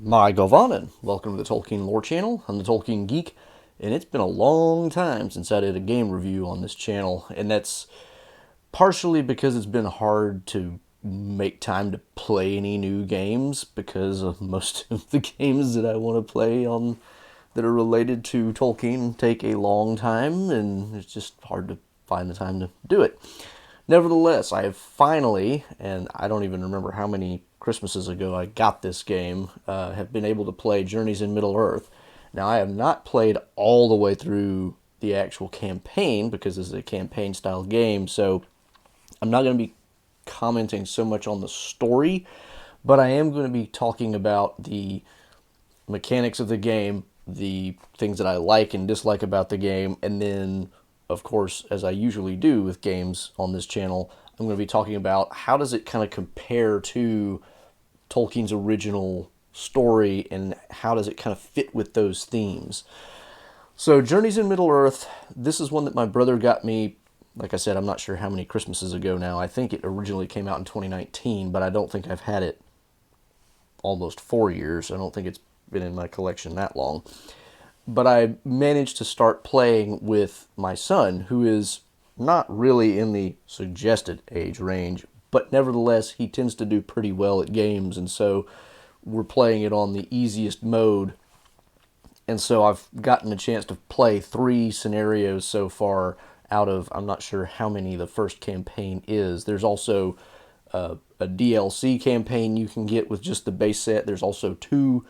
My Govanen, welcome to the Tolkien Lore Channel. I'm the Tolkien Geek, and it's been a long time since I did a game review on this channel, and that's partially because it's been hard to make time to play any new games because of most of the games that I want to play on that are related to Tolkien take a long time, and it's just hard to find the time to do it. Nevertheless, I have finally, and I don't even remember how many Christmases ago I got this game, have been able to play Journeys in Middle-earth. Now, I have not played all the way through the actual campaign because this is a campaign-style game, so I'm not going to be commenting so much on the story, but I am going to be talking about the mechanics of the game, the things that I like and dislike about the game, and then, of course, as I usually do with games on this channel, I'm going to be talking about how does it kind of compare to Tolkien's original story and how does it kind of fit with those themes. So, Journeys in Middle-earth, this is one that my brother got me. Like I said, I'm not sure how many Christmases ago now. I think it originally came out in 2019, but I don't think I've had it almost 4 years. I don't think it's been in my collection that long. But I managed to start playing with my son, who is not really in the suggested age range, but nevertheless, he tends to do pretty well at games, and so we're playing it on the easiest mode. And so I've gotten a chance to play 3 scenarios so far out of, I'm not sure how many the first campaign is. There's also a DLC campaign you can get with just the base set. There's also 2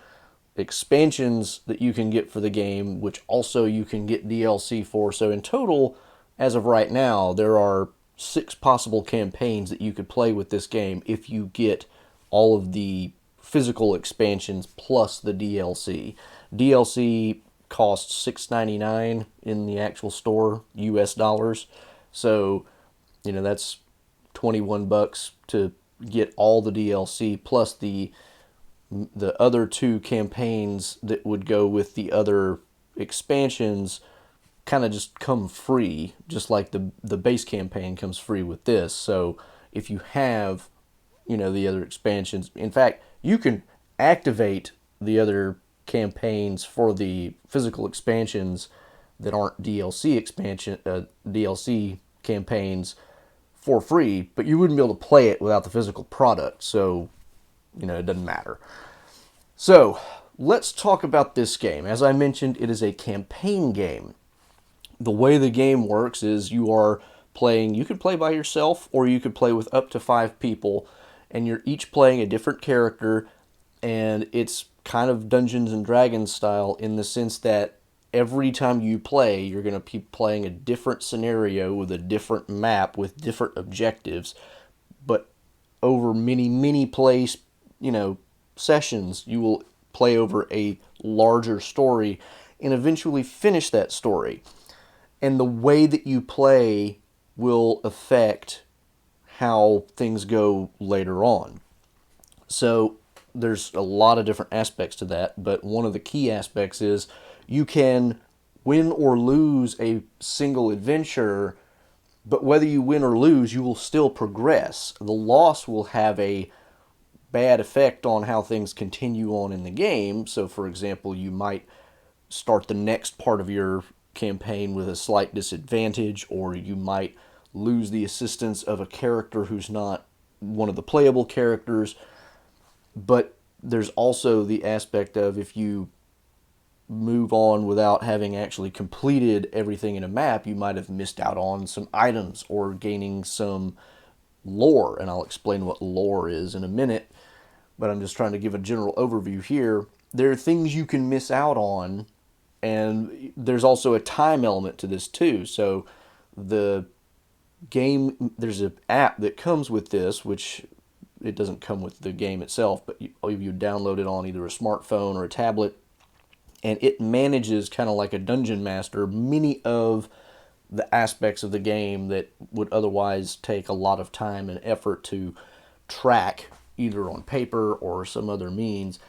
expansions that you can get for the game, which also you can get DLC for. So in total, as of right now, there are 6 possible campaigns that you could play with this game if you get all of the physical expansions plus the DLC. DLC costs $6.99 in the actual store, US dollars. So, that's 21 bucks to get all the DLC plus the other 2 campaigns that would go with the other expansions kind of just come free, just like the base campaign comes free with this. So if you have, the other expansions, in fact, you can activate the other campaigns for the physical expansions that aren't DLC campaigns for free, but you wouldn't be able to play it without the physical product. So it doesn't matter. So, let's talk about this game. As I mentioned, it is a campaign game. The way the game works is you could play by yourself or you could play with up to 5 people, and you're each playing a different character, and it's kind of Dungeons and Dragons style in the sense that every time you play, you're going to be playing a different scenario with a different map with different objectives, but over many plays, sessions, you will play over a larger story and eventually finish that story. And the way that you play will affect how things go later on. So there's a lot of different aspects to that, but one of the key aspects is you can win or lose a single adventure, but whether you win or lose, you will still progress. The loss will have a bad effect on how things continue on in the game. So, for example, you might start the next part of your campaign with a slight disadvantage, or you might lose the assistance of a character who's not one of the playable characters. But there's also the aspect of if you move on without having actually completed everything in a map, you might have missed out on some items or gaining some lore, and I'll explain what lore is in a minute, but I'm just trying to give a general overview here. There are things you can miss out on, and there's also a time element to this too. So the game, there's an app that comes with this, which it doesn't come with the game itself, but you download it on either a smartphone or a tablet, and it manages kind of like a dungeon master many of the aspects of the game that would otherwise take a lot of time and effort to track either on paper or some other means.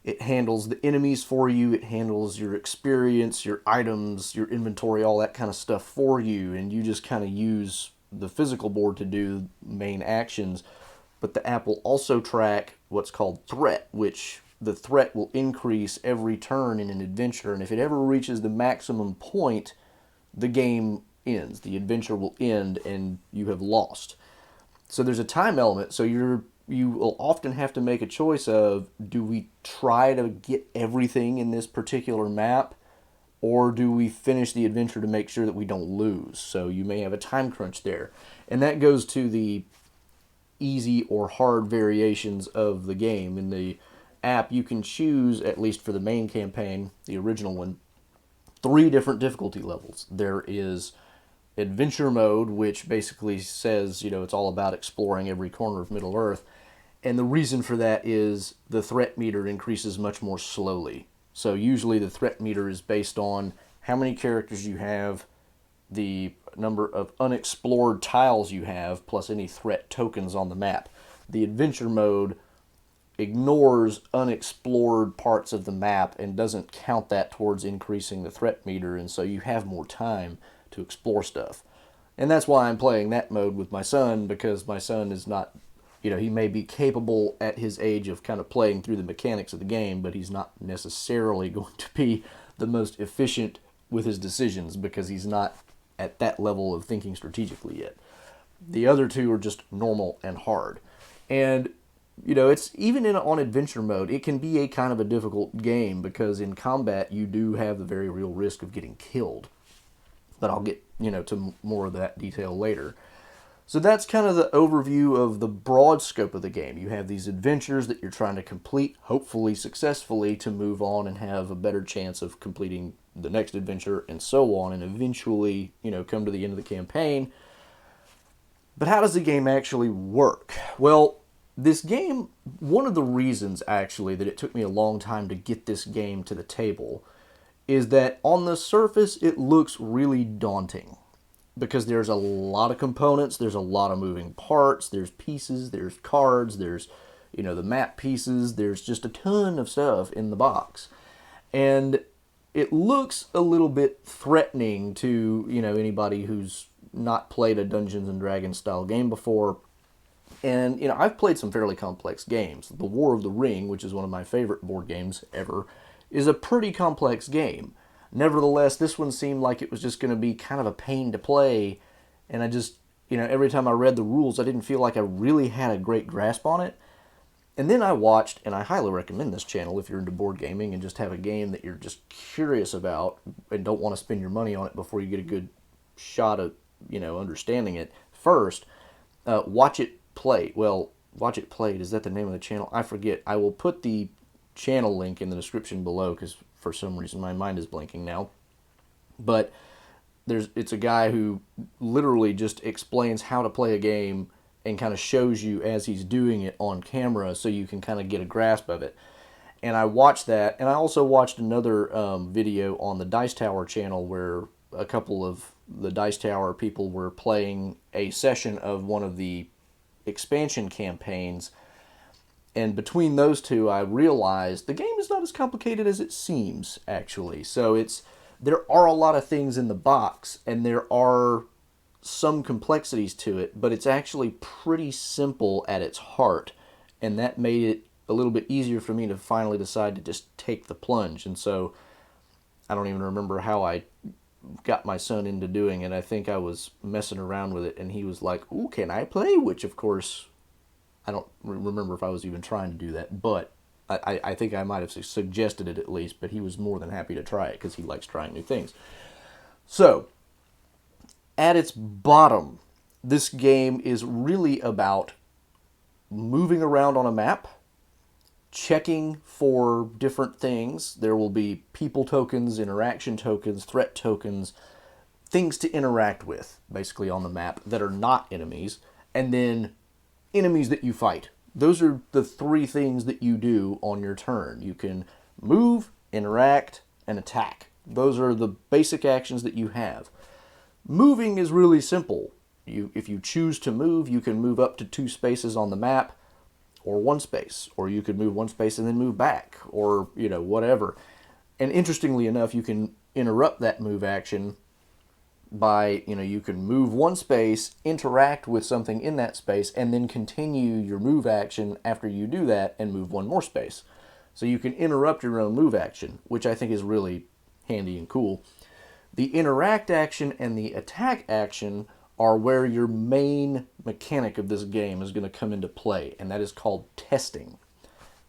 It handles the enemies for you, it handles your experience, your items, your inventory, all that kind of stuff for you, and you just kind of use the physical board to do main actions. But the app will also track what's called threat, which the threat will increase every turn in an adventure, and if it ever reaches the maximum point, the game ends. The adventure will end, and you have lost. So there's a time element. So you will often have to make a choice of, do we try to get everything in this particular map, or do we finish the adventure to make sure that we don't lose? So you may have a time crunch there. And that goes to the easy or hard variations of the game. In the app, you can choose, at least for the main campaign, the original one, 3 different difficulty levels. There is adventure mode, which basically says, it's all about exploring every corner of Middle Earth. And the reason for that is the threat meter increases much more slowly. So usually the threat meter is based on how many characters you have, the number of unexplored tiles you have, plus any threat tokens on the map. The adventure mode ignores unexplored parts of the map and doesn't count that towards increasing the threat meter, and so you have more time to explore stuff. And that's why I'm playing that mode with my son, because my son is not, he may be capable at his age of kind of playing through the mechanics of the game, but he's not necessarily going to be the most efficient with his decisions because he's not at that level of thinking strategically yet. The other 2 are just normal and hard. And, it's even on adventure mode, it can be a kind of a difficult game because in combat you do have the very real risk of getting killed. But I'll get, to more of that detail later. So that's kind of the overview of the broad scope of the game. You have these adventures that you're trying to complete, hopefully successfully, to move on and have a better chance of completing the next adventure and so on, and eventually, come to the end of the campaign. But how does the game actually work? Well, this game, one of the reasons actually that it took me a long time to get this game to the table is that on the surface it looks really daunting. Because there's a lot of components, there's a lot of moving parts, there's pieces, there's cards, there's, the map pieces, there's just a ton of stuff in the box. And it looks a little bit threatening to, anybody who's not played a Dungeons and Dragons style game before. And, I've played some fairly complex games. The War of the Ring, which is one of my favorite board games ever, is a pretty complex game. Nevertheless, this one seemed like it was just going to be kind of a pain to play, and I just, every time I read the rules, I didn't feel like I really had a great grasp on it. And then I watched, and I highly recommend this channel if you're into board gaming and just have a game that you're just curious about and don't want to spend your money on it before you get a good shot of, understanding it. First, Watch It Play. Well, Watch It Played, is that the name of the channel? I forget. I will put the channel link in the description below because for some reason my mind is blanking now. But it's a guy who literally just explains how to play a game and kind of shows you as he's doing it on camera so you can kind of get a grasp of it. And I watched that, and I also watched another video on the Dice Tower channel where a couple of the Dice Tower people were playing a session of one of the expansion campaigns. And between those two, I realized the game is not as complicated as it seems, actually. So there are a lot of things in the box, and there are some complexities to it, but it's actually pretty simple at its heart. And that made it a little bit easier for me to finally decide to just take the plunge. And so I don't even remember how I got my son into doing it. I think I was messing around with it, and he was like, "Ooh, can I play?" Which, of course, I don't remember if I was even trying to do that, but I think I might have suggested it at least, but he was more than happy to try it because he likes trying new things. So, at its bottom, this game is really about moving around on a map, checking for different things. There will be people tokens, interaction tokens, threat tokens, things to interact with, basically, on the map that are not enemies, and then enemies that you fight. Those are the 3 things that you do on your turn. You can move, interact, and attack. Those are the basic actions that you have. Moving is really simple. If you choose to move, you can move up to 2 spaces on the map, or 1 space, or you could move 1 space and then move back, or, whatever. And interestingly enough, you can interrupt that move action by, you can move 1 space, interact with something in that space, and then continue your move action after you do that and move 1 more space. So you can interrupt your own move action, which I think is really handy and cool. The interact action and the attack action are where your main mechanic of this game is going to come into play, and that is called testing.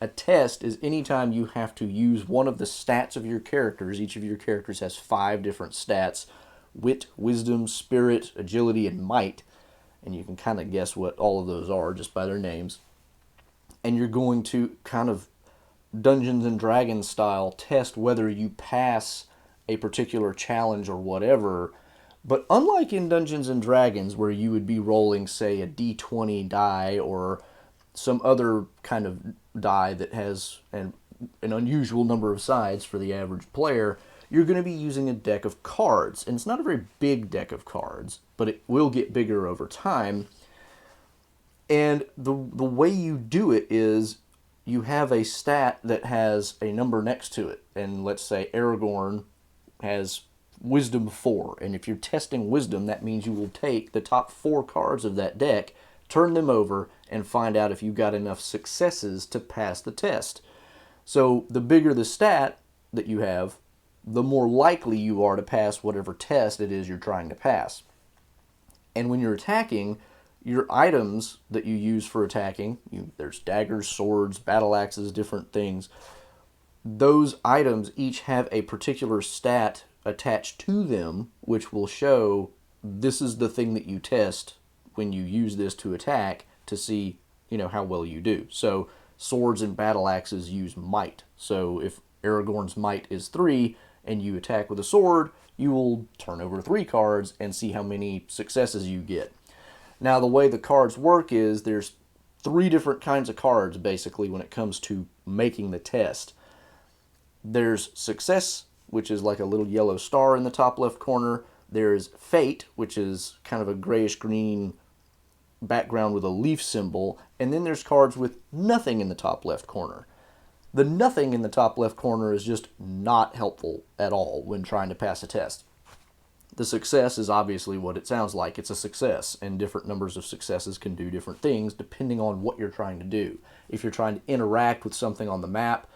A test is anytime you have to use one of the stats of your characters. Each of your characters has 5 different stats: wit, wisdom, spirit, agility, and might. And you can kind of guess what all of those are just by their names. And you're going to kind of Dungeons and Dragons style test whether you pass a particular challenge or whatever. But unlike in Dungeons and Dragons, where you would be rolling, say, a d20 die or some other kind of die that has an unusual number of sides for the average player, you're going to be using a deck of cards. And it's not a very big deck of cards, but it will get bigger over time. And the way you do it is you have a stat that has a number next to it. And let's say Aragorn has wisdom 4. And if you're testing wisdom, that means you will take the top 4 cards of that deck, turn them over, and find out if you got enough successes to pass the test. So the bigger the stat that you have, the more likely you are to pass whatever test it is you're trying to pass. And when you're attacking, your items that you use for attacking, there's daggers, swords, battle axes, different things. Those items each have a particular stat attached to them, which will show this is the thing that you test when you use this to attack to see, how well you do. So swords and battle axes use might. So if Aragorn's might is 3 and you attack with a sword, you will turn over 3 cards and see how many successes you get. Now, the way the cards work is there's 3 different kinds of cards, basically, when it comes to making the test. There's success, which is like a little yellow star in the top left corner. There's fate, which is kind of a grayish-green background with a leaf symbol. And then there's cards with nothing in the top left corner. The nothing in the top left corner is just not helpful at all when trying to pass a test. The success is obviously what it sounds like. It's a success, and different numbers of successes can do different things depending on what you're trying to do. If you're trying to interact with something on the map,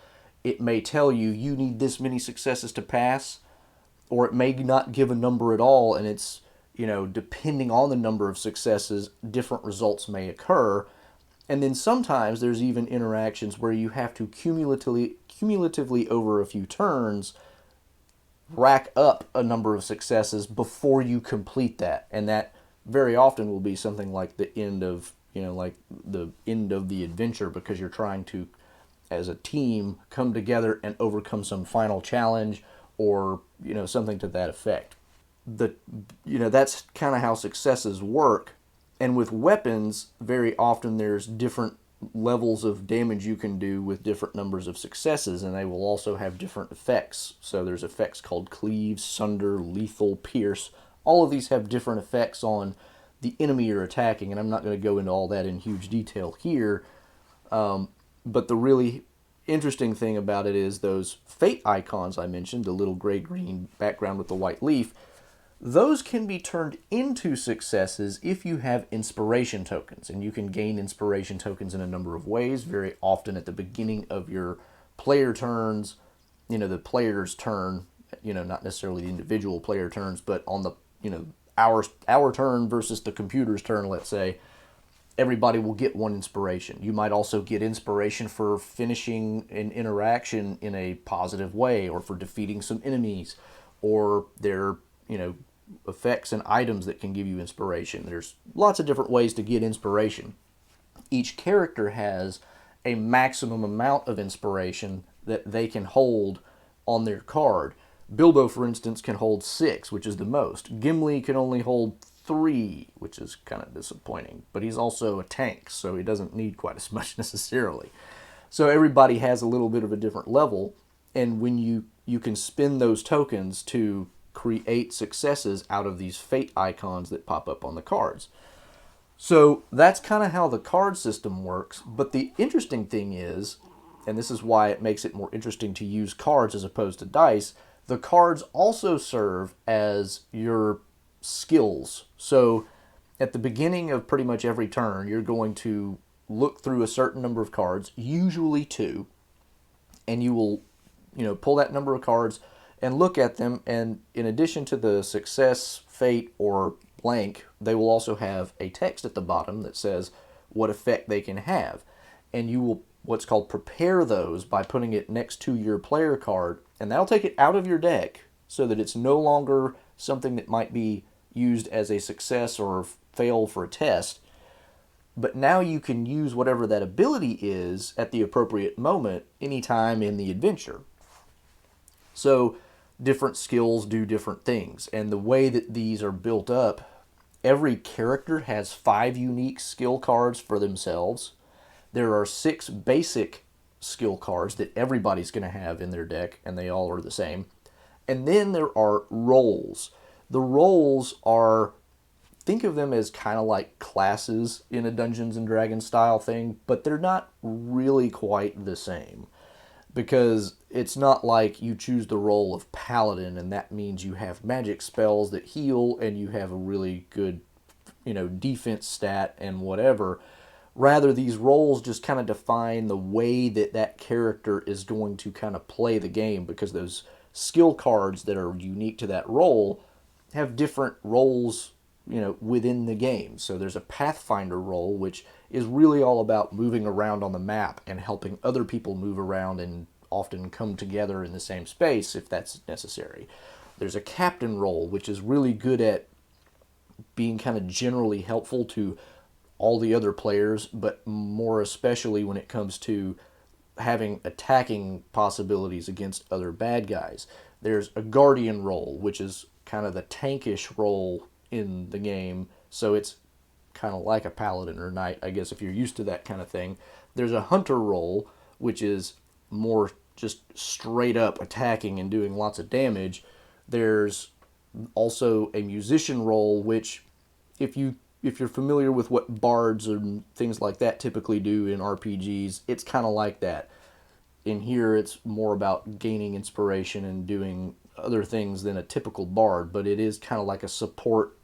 it may tell you you need this many successes to pass, or it may not give a number at all, and it's, depending on the number of successes, different results may occur. And then sometimes there's even interactions where you have to cumulatively over a few turns rack up a number of successes before you complete that. And that very often will be something like the end of, like the end of the adventure, because you're trying to, as a team, come together and overcome some final challenge or, something to that effect. That's kind of how successes work. And with weapons, very often there's different levels of damage you can do with different numbers of successes, and they will also have different effects. So there's effects called cleave, sunder, lethal, pierce. All of these have different effects on the enemy you're attacking, and I'm not going to go into all that in huge detail here. But the really interesting thing about it is those fate icons I mentioned, the little gray-green background with the white leaf, those can be turned into successes if you have inspiration tokens. And you can gain inspiration tokens in a number of ways, very often at the beginning of your player turns, the player's turn, not necessarily the individual player turns, but on the, our turn versus the computer's turn, let's say, everybody will get 1 inspiration. You might also get inspiration for finishing an interaction in a positive way, or for defeating some enemies, or their, effects and items that can give you inspiration. There's lots of different ways to get inspiration. Each character has a maximum amount of inspiration that they can hold on their card. Bilbo, for instance, can hold 6, which is the most. Gimli can only hold 3, which is kind of disappointing. But he's also a tank, so he doesn't need quite as much necessarily. So everybody has a little bit of a different level, and when you can spend those tokens to create successes out of these fate icons that pop up on the cards. So that's kind of how the card system works. But the interesting thing is, and this is why it makes it more interesting to use cards as opposed to dice, the cards also serve as your skills. So at the beginning of pretty much every turn, you're going to look through a certain number of cards, usually 2, and you will, pull that number of cards and look at them. And in addition to the success, fate, or blank, they will also have a text at the bottom that says what effect they can have. And you will what's called prepare those by putting it next to your player card, and that'll take it out of your deck so that it's no longer something that might be used as a success or fail for a test. But now you can use whatever that ability is at the appropriate moment anytime in the adventure. So different skills do different things. And the way that these are built up, every character has 5 unique skill cards for themselves. There are 6 basic skill cards that everybody's going to have in their deck, and they all are the same. And then there are roles. The roles are, think of them as kind of like classes in a Dungeons and Dragons style thing, but they're not really quite the same. Because it's not like you choose the role of paladin and that means you have magic spells that heal and you have a really good, defense stat and whatever. Rather, these roles just kind of define the way that that character is going to kind of play the game, because those skill cards that are unique to that role have different roles, within the game. So there's a Pathfinder role, which is really all about moving around on the map and helping other people move around and often come together in the same space if that's necessary. There's a Captain role, which is really good at being kind of generally helpful to all the other players, but more especially when it comes to having attacking possibilities against other bad guys. There's a Guardian role, which is kind of the tankish role in the game, so it's kind of like a paladin or knight, I guess, if you're used to that kind of thing. There's a Hunter role, which is more just straight up attacking and doing lots of damage. There's also a Musician role, which if you're familiar with what bards and things like that typically do in RPGs, it's kind of like that. In here, it's more about gaining inspiration and doing other things than a typical bard, but it is kind of like a support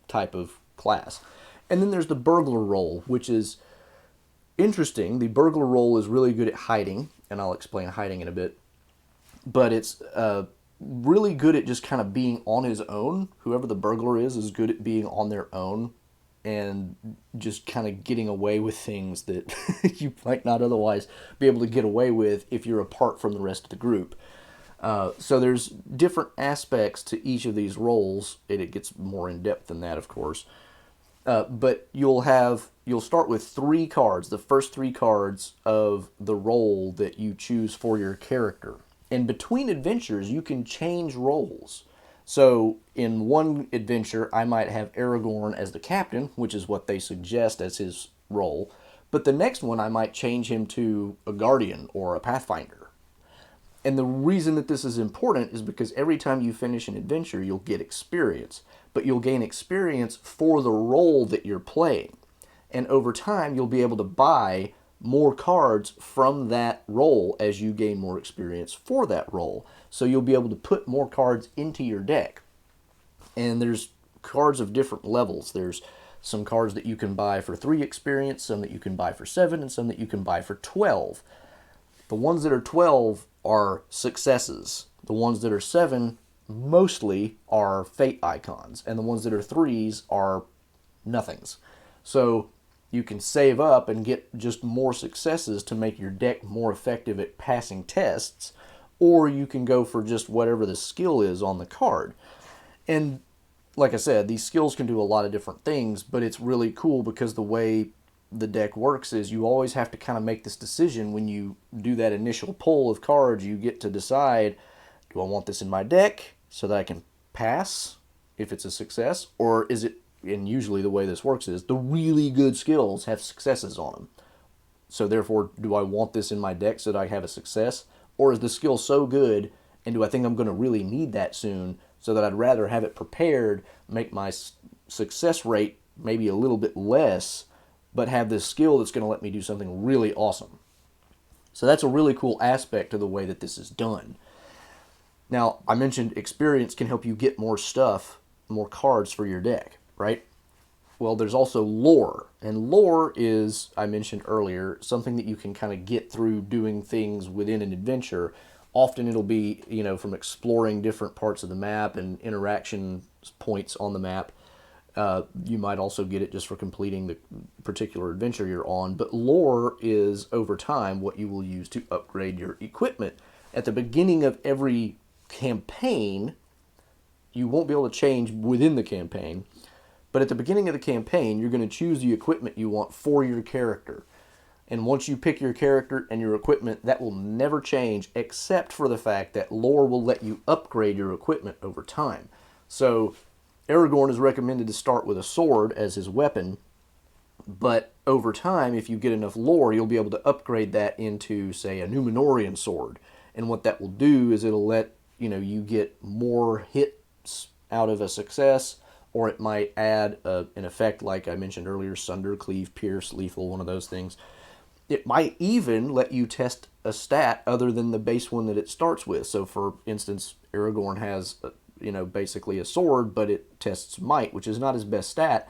type of class. And then there's the Burglar role, which is interesting. The Burglar role is really good at hiding, and I'll explain hiding in a bit, but it's really good at just kind of being on his own. Whoever the burglar is good at being on their own and just kind of getting away with things that you might not otherwise be able to get away with if you're apart from the rest of the group. So there's different aspects to each of these roles, and it gets more in depth than that, of course. But you'll start with 3 cards, the first 3 cards of the role that you choose for your character. And between adventures, you can change roles. So in one adventure, I might have Aragorn as the captain, which is what they suggest as his role. But the next one, I might change him to a guardian or a pathfinder. And the reason that this is important is because every time you finish an adventure, you'll get experience. But you'll gain experience for the role that you're playing. And over time, you'll be able to buy more cards from that role as you gain more experience for that role. So you'll be able to put more cards into your deck. And there's cards of different levels. There's some cards that you can buy for 3 experience, some that you can buy for 7, and some that you can buy for 12. The ones that are 12 are successes. The ones that are 7 mostly are fate icons. And the ones that are 3s are nothings. So you can save up and get just more successes to make your deck more effective at passing tests, or you can go for just whatever the skill is on the card. And like I said, these skills can do a lot of different things, but it's really cool because the way the deck works is you always have to kind of make this decision when you do that initial pull of cards. You get to decide, do I want this in my deck so that I can pass if it's a success, or is it, and usually the way this works is the really good skills have successes on them. So therefore, do I want this in my deck so that I have a success? Or is the skill so good, and do I think I'm going to really need that soon, so that I'd rather have it prepared, make my success rate maybe a little bit less, but have this skill that's going to let me do something really awesome. So that's a really cool aspect to the way that this is done. Now, I mentioned experience can help you get more stuff, more cards for your deck, right? Well, there's also lore. And lore is, I mentioned earlier, something that you can kind of get through doing things within an adventure. Often it'll be, from exploring different parts of the map and interaction points on the map. You might also get it just for completing the particular adventure you're on. But lore is, over time, what you will use to upgrade your equipment. At the beginning of every campaign, you won't be able to change within the campaign, but at the beginning of the campaign, you're going to choose the equipment you want for your character. And once you pick your character and your equipment, that will never change except for the fact that lore will let you upgrade your equipment over time. So Aragorn is recommended to start with a sword as his weapon, but over time, if you get enough lore, you'll be able to upgrade that into, say, a Númenórean sword. And what that will do is it'll let you get more hits out of a success, or it might add an effect like I mentioned earlier, Sunder, Cleave, Pierce, Lethal, one of those things. It might even let you test a stat other than the base one that it starts with. So, for instance, Aragorn has, basically a sword, but it tests might, which is not his best stat.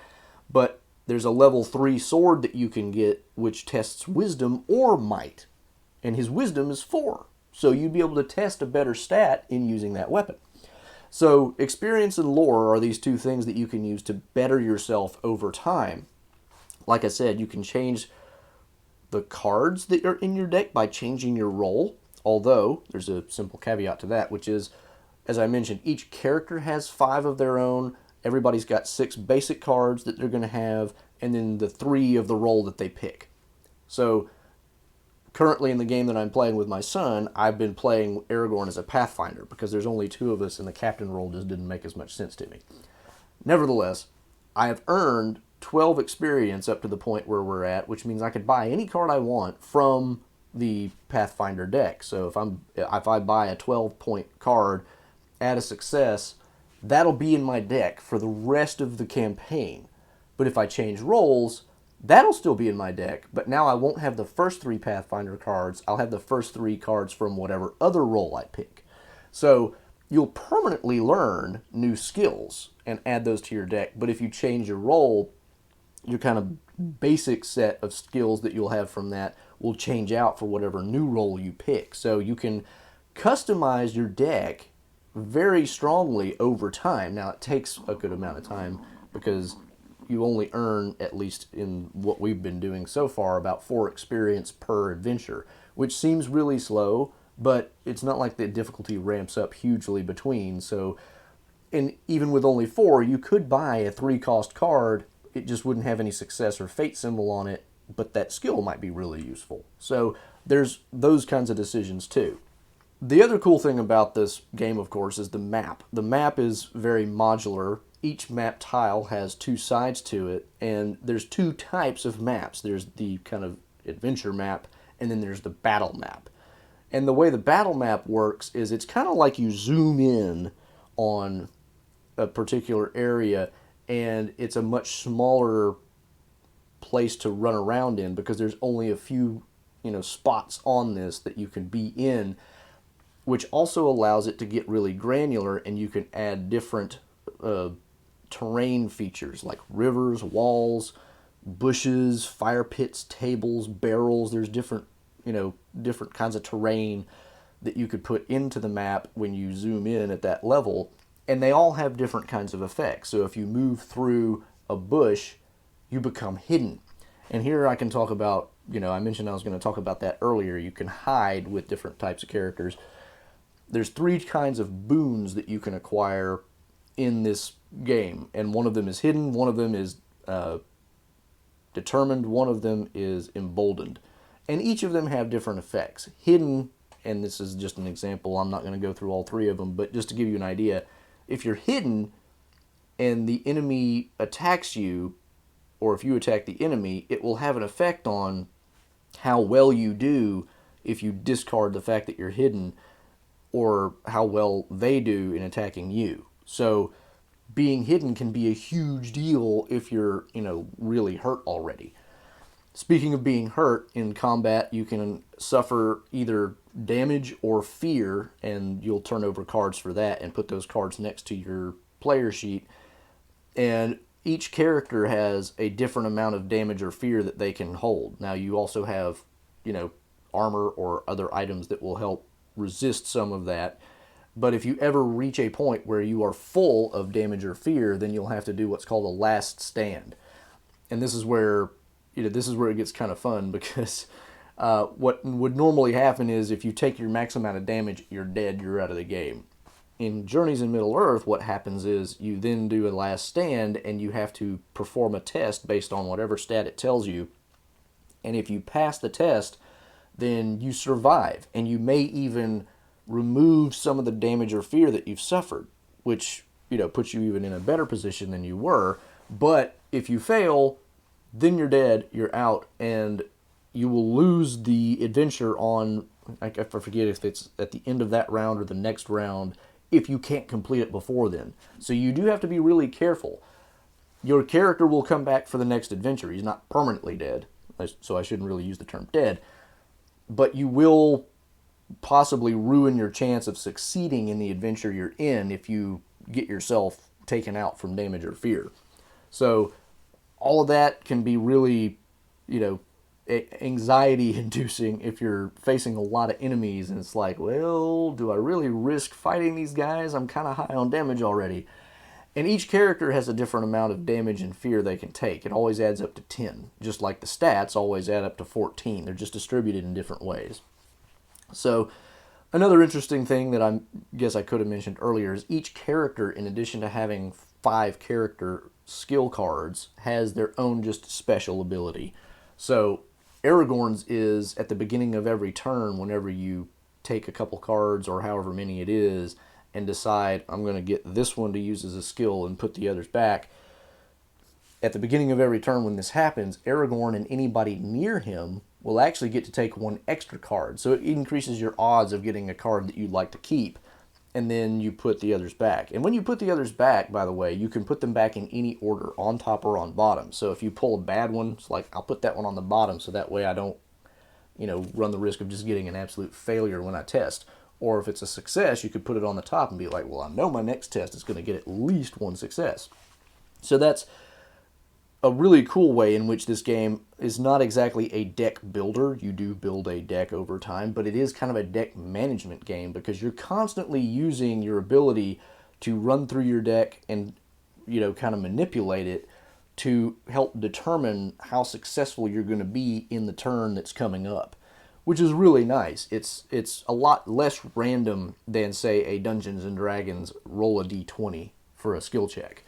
But there's a level 3 sword that you can get which tests wisdom or might. And his wisdom is 4. So you'd be able to test a better stat in using that weapon. So experience and lore are these two things that you can use to better yourself over time. Like I said, you can change the cards that are in your deck by changing your role, although there's a simple caveat to that, which is, as I mentioned, each character has 5 of their own. Everybody's got 6 basic cards that they're going to have, and then the 3 of the role that they pick. So currently in the game that I'm playing with my son, I've been playing Aragorn as a Pathfinder because there's only 2 of us and the captain role just didn't make as much sense to me. Nevertheless, I have earned 12 experience up to the point where we're at, which means I could buy any card I want from the Pathfinder deck. So if I buy a 12-point card at a success, that'll be in my deck for the rest of the campaign. But if I change roles, that'll still be in my deck, but now I won't have the first 3 Pathfinder cards. I'll have the first 3 cards from whatever other role I pick. So you'll permanently learn new skills and add those to your deck. But if you change your role, your kind of basic set of skills that you'll have from that will change out for whatever new role you pick. So you can customize your deck very strongly over time. Now, it takes a good amount of time because you only earn, at least in what we've been doing so far, about 4 experience per adventure, which seems really slow, but it's not like the difficulty ramps up hugely between. So, and even with only 4, you could buy a 3-cost card. It just wouldn't have any success or fate symbol on it, but that skill might be really useful. So there's those kinds of decisions too. The other cool thing about this game, of course, is the map. The map is very modular. Each map tile has 2 sides to it, and there's 2 types of maps. There's the kind of adventure map, and then there's the battle map. And the way the battle map works is it's kind of like you zoom in on a particular area, and it's a much smaller place to run around in because there's only a few, spots on this that you can be in, which also allows it to get really granular, and you can add different terrain features like rivers, walls, bushes, fire pits, tables, barrels. There's different kinds of terrain that you could put into the map when you zoom in at that level, and they all have different kinds of effects. So if you move through a bush, you become hidden. And here I can talk about, I mentioned I was going to talk about that earlier. You can hide with different types of characters. There's 3 kinds of boons that you can acquire in this game, and one of them is hidden, one of them is determined, one of them is emboldened. And each of them have different effects. Hidden, and this is just an example, I'm not going to go through all 3 of them, but just to give you an idea, if you're hidden and the enemy attacks you, or if you attack the enemy, it will have an effect on how well you do if you discard the fact that you're hidden, or how well they do in attacking you. So being hidden can be a huge deal if you're, really hurt already. Speaking of being hurt, in combat you can suffer either damage or fear, and you'll turn over cards for that and put those cards next to your player sheet. And each character has a different amount of damage or fear that they can hold. Now, you also have, armor or other items that will help resist some of that. But if you ever reach a point where you are full of damage or fear, then you'll have to do what's called a last stand. And this is where, it gets kind of fun because what would normally happen is if you take your max amount of damage, you're dead, you're out of the game. In Journeys in Middle-earth, what happens is you then do a last stand and you have to perform a test based on whatever stat it tells you. And if you pass the test, then you survive. And you may even remove some of the damage or fear that you've suffered, which, puts you even in a better position than you were. But if you fail, then you're dead, you're out, and you will lose the adventure on, I forget if it's at the end of that round or the next round, if you can't complete it before then. So you do have to be really careful. Your character will come back for the next adventure. He's not permanently dead, so I shouldn't really use the term dead. But you will possibly ruin your chance of succeeding in the adventure you're in if you get yourself taken out from damage or fear. So all of that can be really, anxiety inducing if you're facing a lot of enemies and it's like, well, do I really risk fighting these guys? I'm kind of high on damage already. And each character has a different amount of damage and fear they can take. It always adds up to 10, just like the stats always add up to 14. They're just distributed in different ways. So another interesting thing that I guess I could have mentioned earlier is each character, in addition to having 5 character skill cards, has their own just special ability. So Aragorn's is at the beginning of every turn whenever you take a couple cards or however many it is and decide, I'm going to get this one to use as a skill and put the others back. At the beginning of every turn when this happens, Aragorn and anybody near him will actually get to take 1 extra card. So it increases your odds of getting a card that you'd like to keep. And then you put the others back. And when you put the others back, by the way, you can put them back in any order, on top or on bottom. So if you pull a bad one, it's like, I'll put that one on the bottom so that way I don't, run the risk of just getting an absolute failure when I test. Or if it's a success, you could put it on the top and be like, well, I know my next test is going to get at least 1 success. So that's a really cool way in which this game is not exactly a deck builder. You do build a deck over time, but it is kind of a deck management game because you're constantly using your ability to run through your deck and, kind of manipulate it to help determine how successful you're going to be in the turn that's coming up, which is really nice. It's a lot less random than, say, a Dungeons and Dragons roll a d20 for a skill check.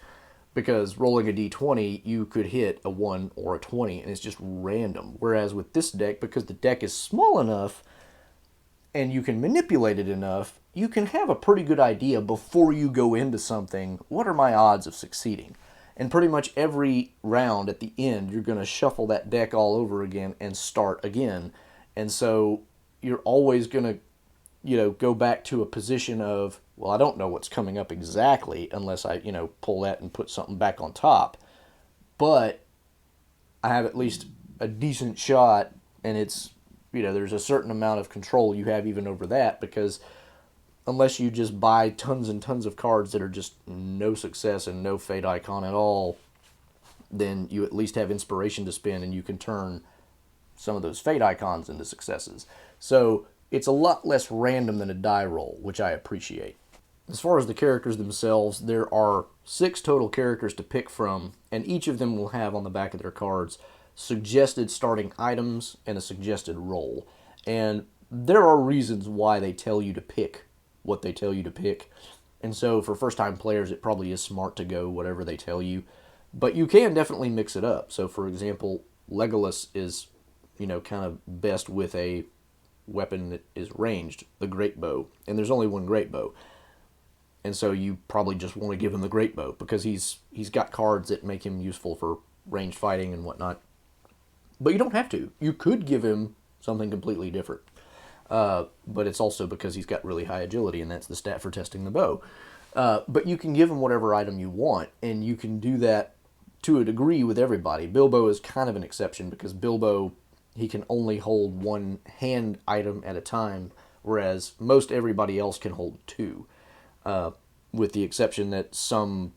Because rolling a d20, you could hit a 1 or a 20, and it's just random. Whereas with this deck, because the deck is small enough and you can manipulate it enough, you can have a pretty good idea before you go into something, what are my odds of succeeding? And pretty much every round at the end, you're going to shuffle that deck all over again and start again. And so you're always going to, go back to a position of, well, I don't know what's coming up exactly unless I, pull that and put something back on top. But I have at least a decent shot, and it's, there's a certain amount of control you have even over that, because unless you just buy tons and tons of cards that are just no success and no fate icon at all, then you at least have inspiration to spend and you can turn some of those fate icons into successes. So it's a lot less random than a die roll, which I appreciate. As far as the characters themselves, there are 6 total characters to pick from, and each of them will have on the back of their cards suggested starting items and a suggested roll. And there are reasons why they tell you to pick what they tell you to pick. And so for first-time players, it probably is smart to go whatever they tell you. But you can definitely mix it up. So for example, Legolas is, kind of best with a weapon that is ranged, the great bow. And there's only one great bow. And so you probably just want to give him the great bow because he's got cards that make him useful for ranged fighting and whatnot. But you don't have to. You could give him something completely different. But it's also because he's got really high agility, and that's the stat for testing the bow. But you can give him whatever item you want, and you can do that to a degree with everybody. Bilbo is kind of an exception because Bilbo, he can only hold 1 hand item at a time, whereas most everybody else can hold 2. With the exception that some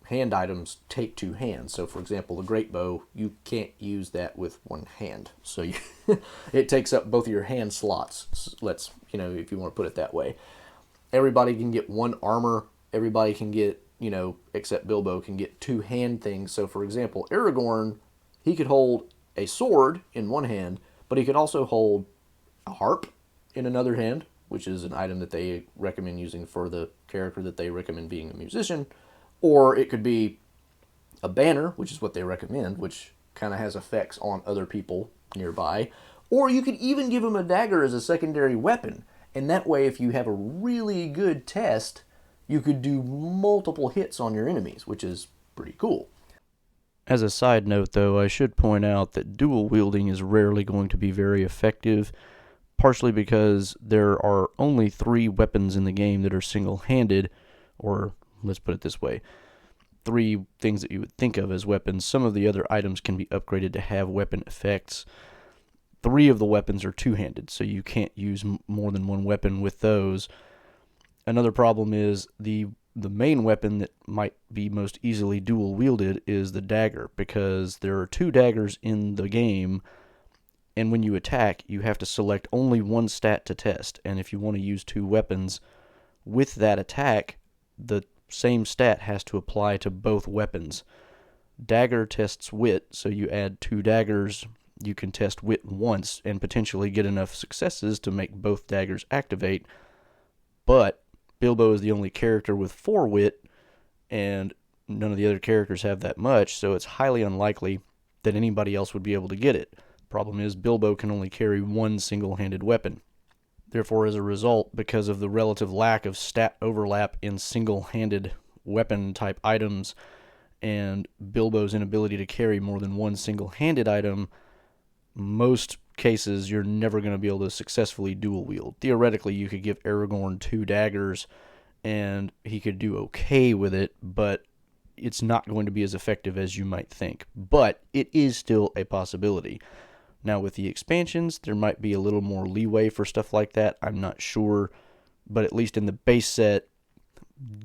hand items take two hands. So, for example, the great bow, you can't use that with one hand. So it takes up both of your hand slots. Let's, if you want to put it that way. Everybody can get one armor. Everybody can get, except Bilbo, can get two hand things. So, for example, Aragorn, he could hold a sword in one hand, but he could also hold a harp in another hand, which is an item that they recommend using for the character that they recommend being a musician. Or it could be a banner, which is what they recommend, which kind of has effects on other people nearby. Or you could even give them a dagger as a secondary weapon. And that way, if you have a really good test, you could do multiple hits on your enemies, which is pretty cool. As a side note, though, I should point out that dual wielding is rarely going to be very effective, partially because there are only 3 weapons in the game that are single-handed, or let's put it this way, 3 things that you would think of as weapons. Some of the other items can be upgraded to have weapon effects. 3 of the weapons are two-handed, so you can't use more than one weapon with those. Another problem is the main weapon that might be most easily dual-wielded is the dagger, because there are 2 daggers in the game, and when you attack, you have to select only one stat to test, and if you want to use 2 weapons with that attack, the same stat has to apply to both weapons. Dagger tests wit, so you add 2 daggers, you can test wit once and potentially get enough successes to make both daggers activate, but Bilbo is the only character with 4 wit, and none of the other characters have that much, so it's highly unlikely that anybody else would be able to get it. Problem is, Bilbo can only carry one single-handed weapon. Therefore, as a result, because of the relative lack of stat overlap in single-handed weapon-type items and Bilbo's inability to carry more than one single-handed item, most cases you're never going to be able to successfully dual-wield. Theoretically, you could give Aragorn 2 daggers and he could do okay with it, but it's not going to be as effective as you might think. But it is still a possibility. Now, with the expansions, there might be a little more leeway for stuff like that. I'm not sure. But at least in the base set,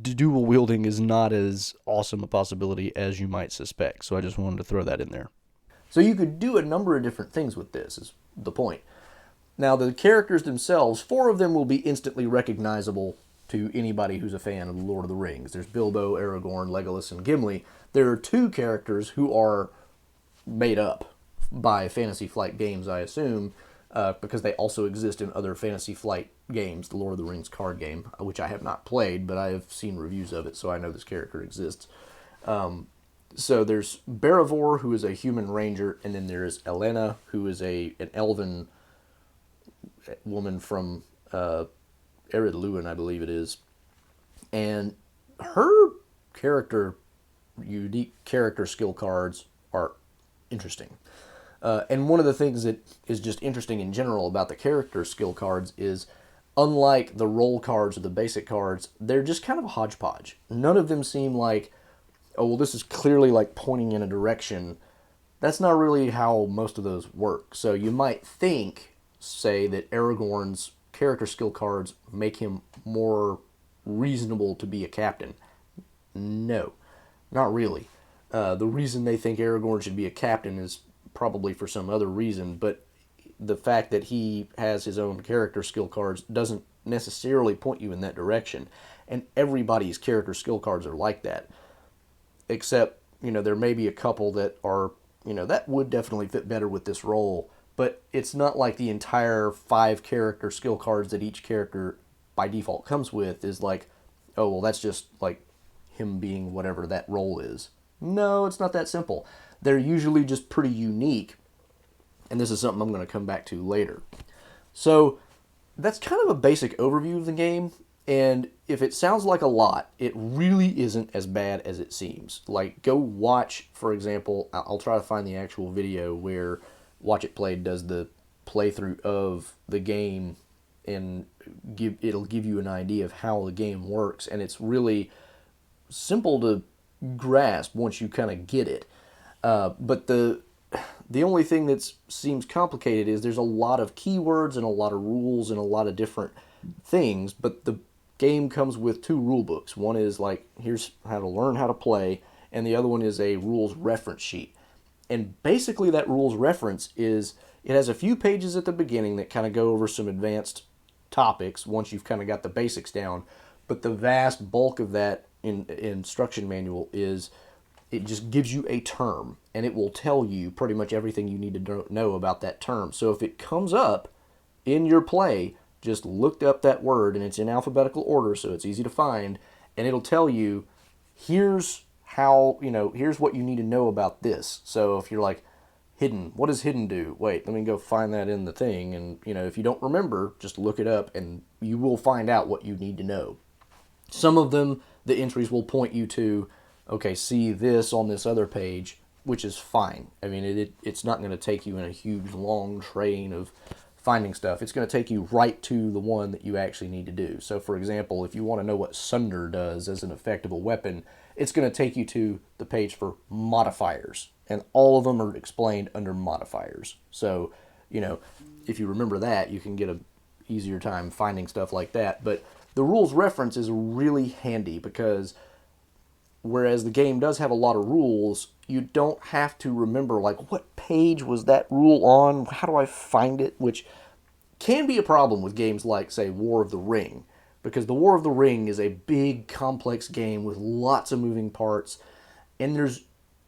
dual wielding is not as awesome a possibility as you might suspect. So I just wanted to throw that in there. So you could do a number of different things with this, is the point. Now, the characters themselves, 4 of them will be instantly recognizable to anybody who's a fan of The Lord of the Rings. There's Bilbo, Aragorn, Legolas, and Gimli. There are 2 characters who are made up by Fantasy Flight Games, I assume, because they also exist in other Fantasy Flight games, the Lord of the Rings card game, which I have not played, but I have seen reviews of it, so I know this character exists. So there's Barivor, who is a human ranger, and then there's Elena, who is an elven woman from Ered Luin, I believe it is. And her unique character skill cards are interesting. And one of the things that is just interesting in general about the character skill cards is, unlike the roll cards or the basic cards, they're just kind of a hodgepodge. None of them seem like, oh, well, this is clearly like pointing in a direction. That's not really how most of those work. So you might think, say, that Aragorn's character skill cards make him more reasonable to be a captain. No, not really. The reason they think Aragorn should be a captain is probably for some other reason, but the fact that he has his own character skill cards doesn't necessarily point you in that direction. And everybody's character skill cards are like that. Except, there may be a couple that are, that would definitely fit better with this role, but it's not like the entire 5 character skill cards that each character by default comes with is like, oh, well, that's just like him being whatever that role is. No, it's not that simple. They're usually just pretty unique, and this is something I'm going to come back to later. So that's kind of a basic overview of the game, and if it sounds like a lot, it really isn't as bad as it seems. Like, go watch, for example, I'll try to find the actual video where Watch It Played does the playthrough of the game, and it'll give you an idea of how the game works, and it's really simple to grasp once you kind of get it. But the only thing that seems complicated is there's a lot of keywords and a lot of rules and a lot of different things, but the game comes with 2 rule books. One is like, here's how to learn how to play, and the other one is a rules reference sheet. And basically, that rules reference is it has a few pages at the beginning that kind of go over some advanced topics once you've kind of got the basics down. But the vast bulk of that instruction manual is it just gives you a term and it will tell you pretty much everything you need to know about that term. So if it comes up in your play, just look up that word, and it's in alphabetical order, so it's easy to find, and it'll tell you, here's how, here's what you need to know about this. So if you're like, hidden, what does hidden do? Wait, let me go find that in the thing, and if you don't remember, just look it up, and you will find out what you need to know. Some of them, the entries will point you to, okay, see this on this other page, which is fine. I mean, it's not going to take you in a huge, long train of finding stuff. It's going to take you right to the one that you actually need to do. So, for example, if you want to know what Sunder does as an effect of a weapon, it's going to take you to the page for modifiers. And all of them are explained under modifiers. So, if you remember that, you can get a easier time finding stuff like that. But the rules reference is really handy because whereas the game does have a lot of rules, you don't have to remember, like, what page was that rule on? How do I find it? Which can be a problem with games like, say, War of the Ring, because the War of the Ring is a big, complex game with lots of moving parts, and there's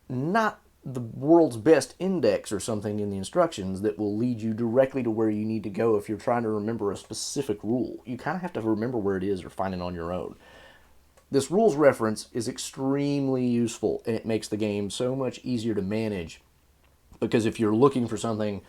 not the world's best index or something in the instructions that will lead you directly to where you need to go if you're trying to remember a specific rule. You kind of have to remember where it is or find it on your own. This rules reference is extremely useful, and it makes the game so much easier to manage because if you're looking for something,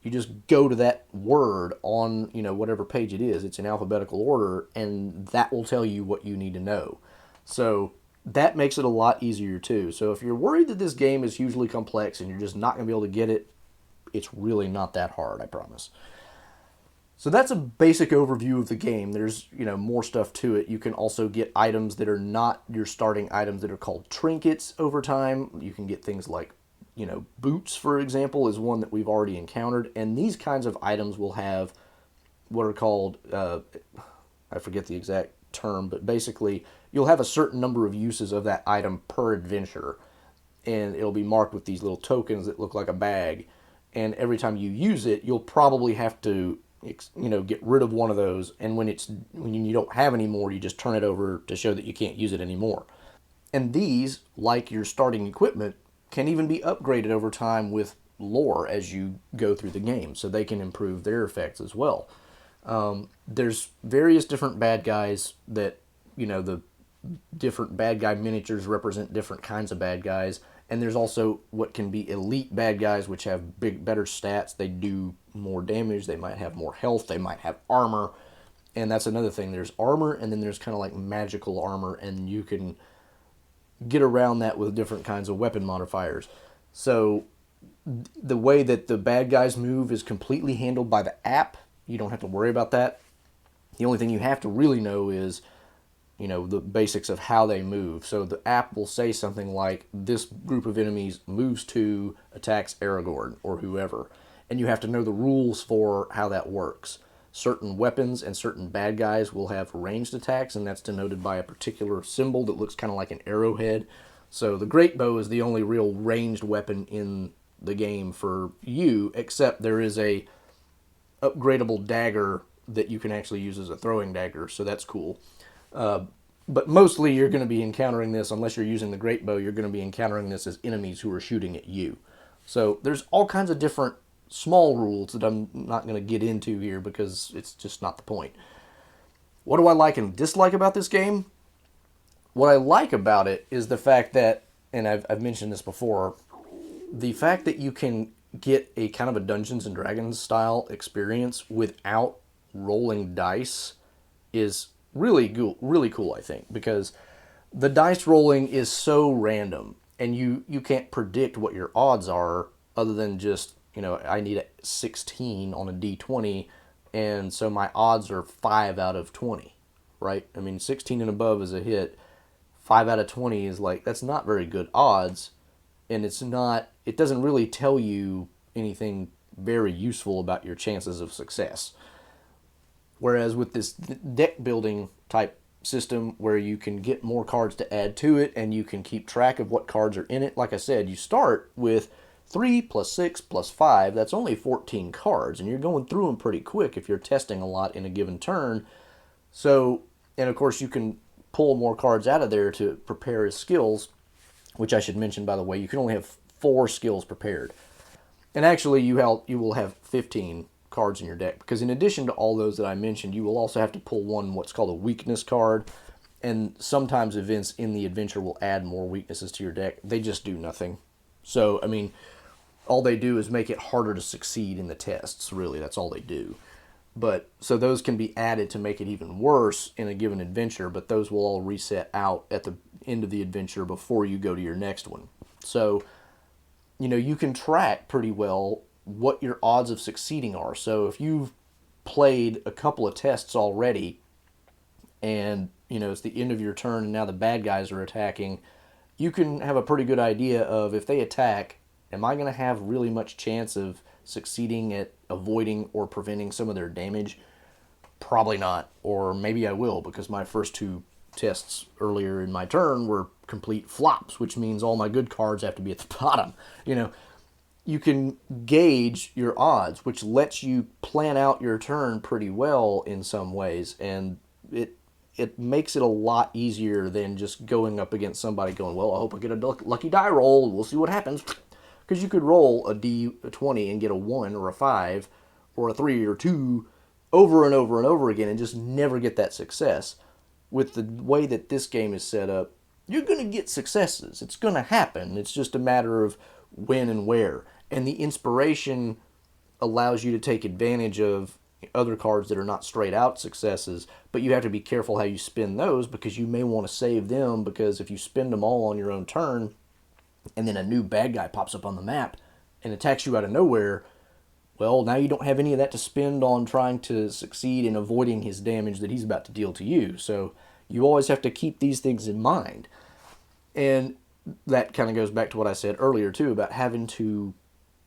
you just go to that word on, whatever page it is. It's in alphabetical order, and that will tell you what you need to know. So that makes it a lot easier too. So if you're worried that this game is hugely complex and you're just not going to be able to get it, it's really not that hard, I promise. So that's a basic overview of the game. There's, more stuff to it. You can also get items that are not your starting items that are called trinkets over time. You can get things like, boots, for example, is one that we've already encountered. And these kinds of items will have what are called, I forget the exact term, but basically you'll have a certain number of uses of that item per adventure. And it'll be marked with these little tokens that look like a bag. And every time you use it, you'll probably have to get rid of one of those, and when you don't have any more, you just turn it over to show that you can't use it anymore. And these, like your starting equipment, can even be upgraded over time with lore as you go through the game, so they can improve their effects as well. There's various different bad guys that, the different bad guy miniatures represent different kinds of bad guys. And there's also what can be elite bad guys, which have better stats. They do more damage. They might have more health. They might have armor. And that's another thing. There's armor, and then there's kind of like magical armor, and you can get around that with different kinds of weapon modifiers. So the way that the bad guys move is completely handled by the app. You don't have to worry about that. The only thing you have to really know is the basics of how they move. So the app will say something like, this group of enemies moves to, attacks Aragorn, or whoever. And you have to know the rules for how that works. Certain weapons and certain bad guys will have ranged attacks, and that's denoted by a particular symbol that looks kind of like an arrowhead. So the great bow is the only real ranged weapon in the game for you, except there is a upgradable dagger that you can actually use as a throwing dagger, so that's cool. But mostly you're going to be encountering this, unless you're using the great bow, you're going to be encountering this as enemies who are shooting at you. So there's all kinds of different small rules that I'm not going to get into here because it's just not the point. What do I like and dislike about this game? What I like about it is the fact that, and I've mentioned this before, the fact that you can get a kind of a Dungeons and Dragons style experience without rolling dice is really cool, I think, because the dice rolling is so random, and you can't predict what your odds are other than just, I need a 16 on a D20, and so my odds are 5 out of 20, right? I mean, 16 and above is a hit. 5 out of 20 is like, that's not very good odds, and it doesn't really tell you anything very useful about your chances of success. Whereas with this deck building type system where you can get more cards to add to it and you can keep track of what cards are in it. Like I said, you start with 3 plus 6 plus 5. That's only 14 cards, and you're going through them pretty quick if you're testing a lot in a given turn. So, and of course, you can pull more cards out of there to prepare as skills, which I should mention, by the way, you can only have 4 skills prepared. And actually, you will have 15 cards in your deck, because in addition to all those that I mentioned, you will also have to pull one what's called a weakness card, and sometimes events in the adventure will add more weaknesses to your deck. They just do nothing. So, I mean, all they do is make it harder to succeed in the tests, really. That's all they do. But so those can be added to make it even worse in a given adventure, but those will all reset out at the end of the adventure before you go to your next one. So, you can track pretty well what your odds of succeeding are. So if you've played a couple of tests already and, it's the end of your turn and now the bad guys are attacking, you can have a pretty good idea of, if they attack, am I going to have really much chance of succeeding at avoiding or preventing some of their damage? Probably not. Or maybe I will, because my first 2 tests earlier in my turn were complete flops, which means all my good cards have to be at the bottom. You can gauge your odds, which lets you plan out your turn pretty well in some ways, and it makes it a lot easier than just going up against somebody going, well, I hope I get a lucky die roll, we'll see what happens. Because you could roll a D20 and get a 1 or a 5 or a 3 or 2 over and over and over again and just never get that success. With the way that this game is set up, you're going to get successes. It's going to happen. It's just a matter of when and where. And the inspiration allows you to take advantage of other cards that are not straight out successes, but you have to be careful how you spend those, because you may want to save them, because if you spend them all on your own turn and then a new bad guy pops up on the map and attacks you out of nowhere, well, now you don't have any of that to spend on trying to succeed in avoiding his damage that he's about to deal to you. So you always have to keep these things in mind. And that kind of goes back to what I said earlier, too, about having to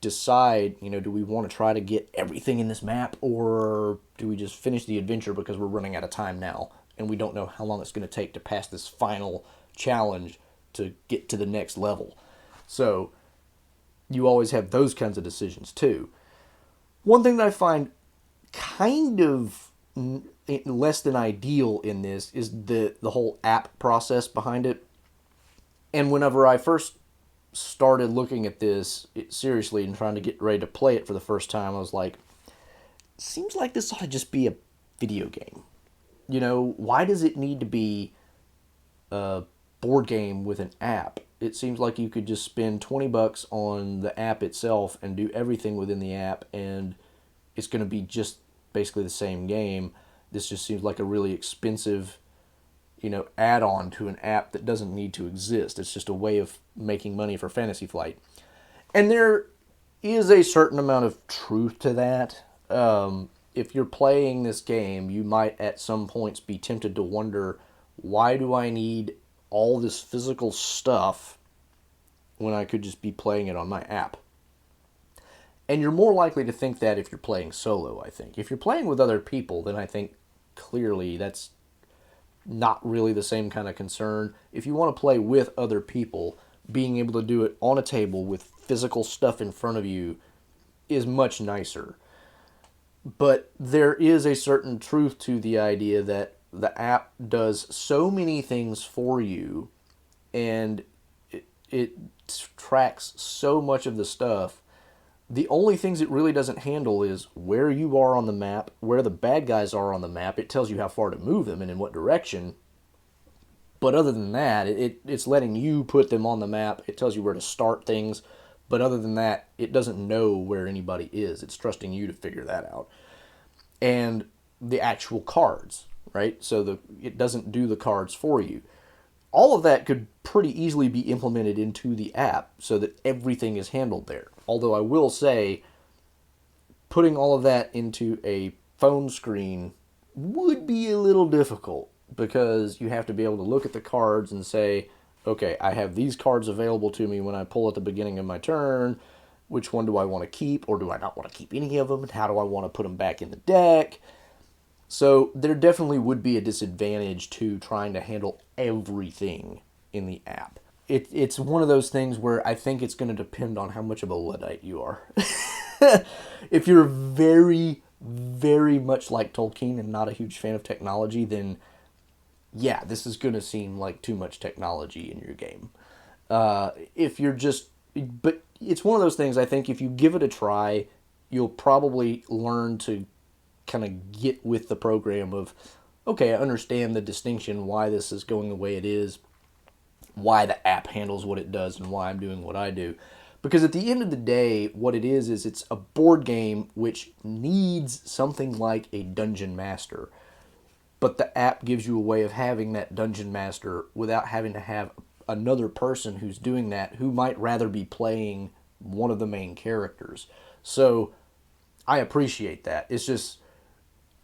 decide, do we want to try to get everything in this map, or do we just finish the adventure because we're running out of time now and we don't know how long it's going to take to pass this final challenge to get to the next level. So you always have those kinds of decisions, too. One thing that I find kind of less than ideal in this is the whole app process behind it. And whenever I first started looking at this seriously and trying to get ready to play it for the first time, I was like, seems like this ought to just be a video game. Why does it need to be a board game with an app? It seems like you could just spend $20 on the app itself and do everything within the app, and it's going to be just basically the same game. This just seems like a really expensive, add-on to an app that doesn't need to exist. It's just a way of making money for Fantasy Flight. And there is a certain amount of truth to that. If you're playing this game, you might at some points be tempted to wonder, why do I need all this physical stuff when I could just be playing it on my app? And you're more likely to think that if you're playing solo, I think. If you're playing with other people, then I think clearly that's not really the same kind of concern. If you want to play with other people, being able to do it on a table with physical stuff in front of you is much nicer. But there is a certain truth to the idea that the app does so many things for you, and it tracks so much of the stuff. The only things it really doesn't handle is where you are on the map, where the bad guys are on the map. It tells you how far to move them and in what direction. But other than that, it's letting you put them on the map. It tells you where to start things. But other than that, it doesn't know where anybody is. It's trusting you to figure that out. And the actual cards, right? So it doesn't do the cards for you. All of that could pretty easily be implemented into the app so that everything is handled there. Although I will say, putting all of that into a phone screen would be a little difficult, because you have to be able to look at the cards and say, okay, I have these cards available to me when I pull at the beginning of my turn. Which one do I want to keep, or do I not want to keep any of them? And how do I want to put them back in the deck? So there definitely would be a disadvantage to trying to handle everything in the app. It's one of those things where I think it's going to depend on how much of a Luddite you are. If you're very, very much like Tolkien and not a huge fan of technology, then yeah, this is going to seem like too much technology in your game. If you're just, but it's one of those things, I think if you give it a try, you'll probably learn to kind of get with the program of, okay, I understand the distinction, why this is going the way it is, why the app handles what it does, and why I'm doing what I do. Because at the end of the day, what it is it's a board game which needs something like a dungeon master. But the app gives you a way of having that dungeon master without having to have another person who's doing that who might rather be playing one of the main characters. So I appreciate that. It's just,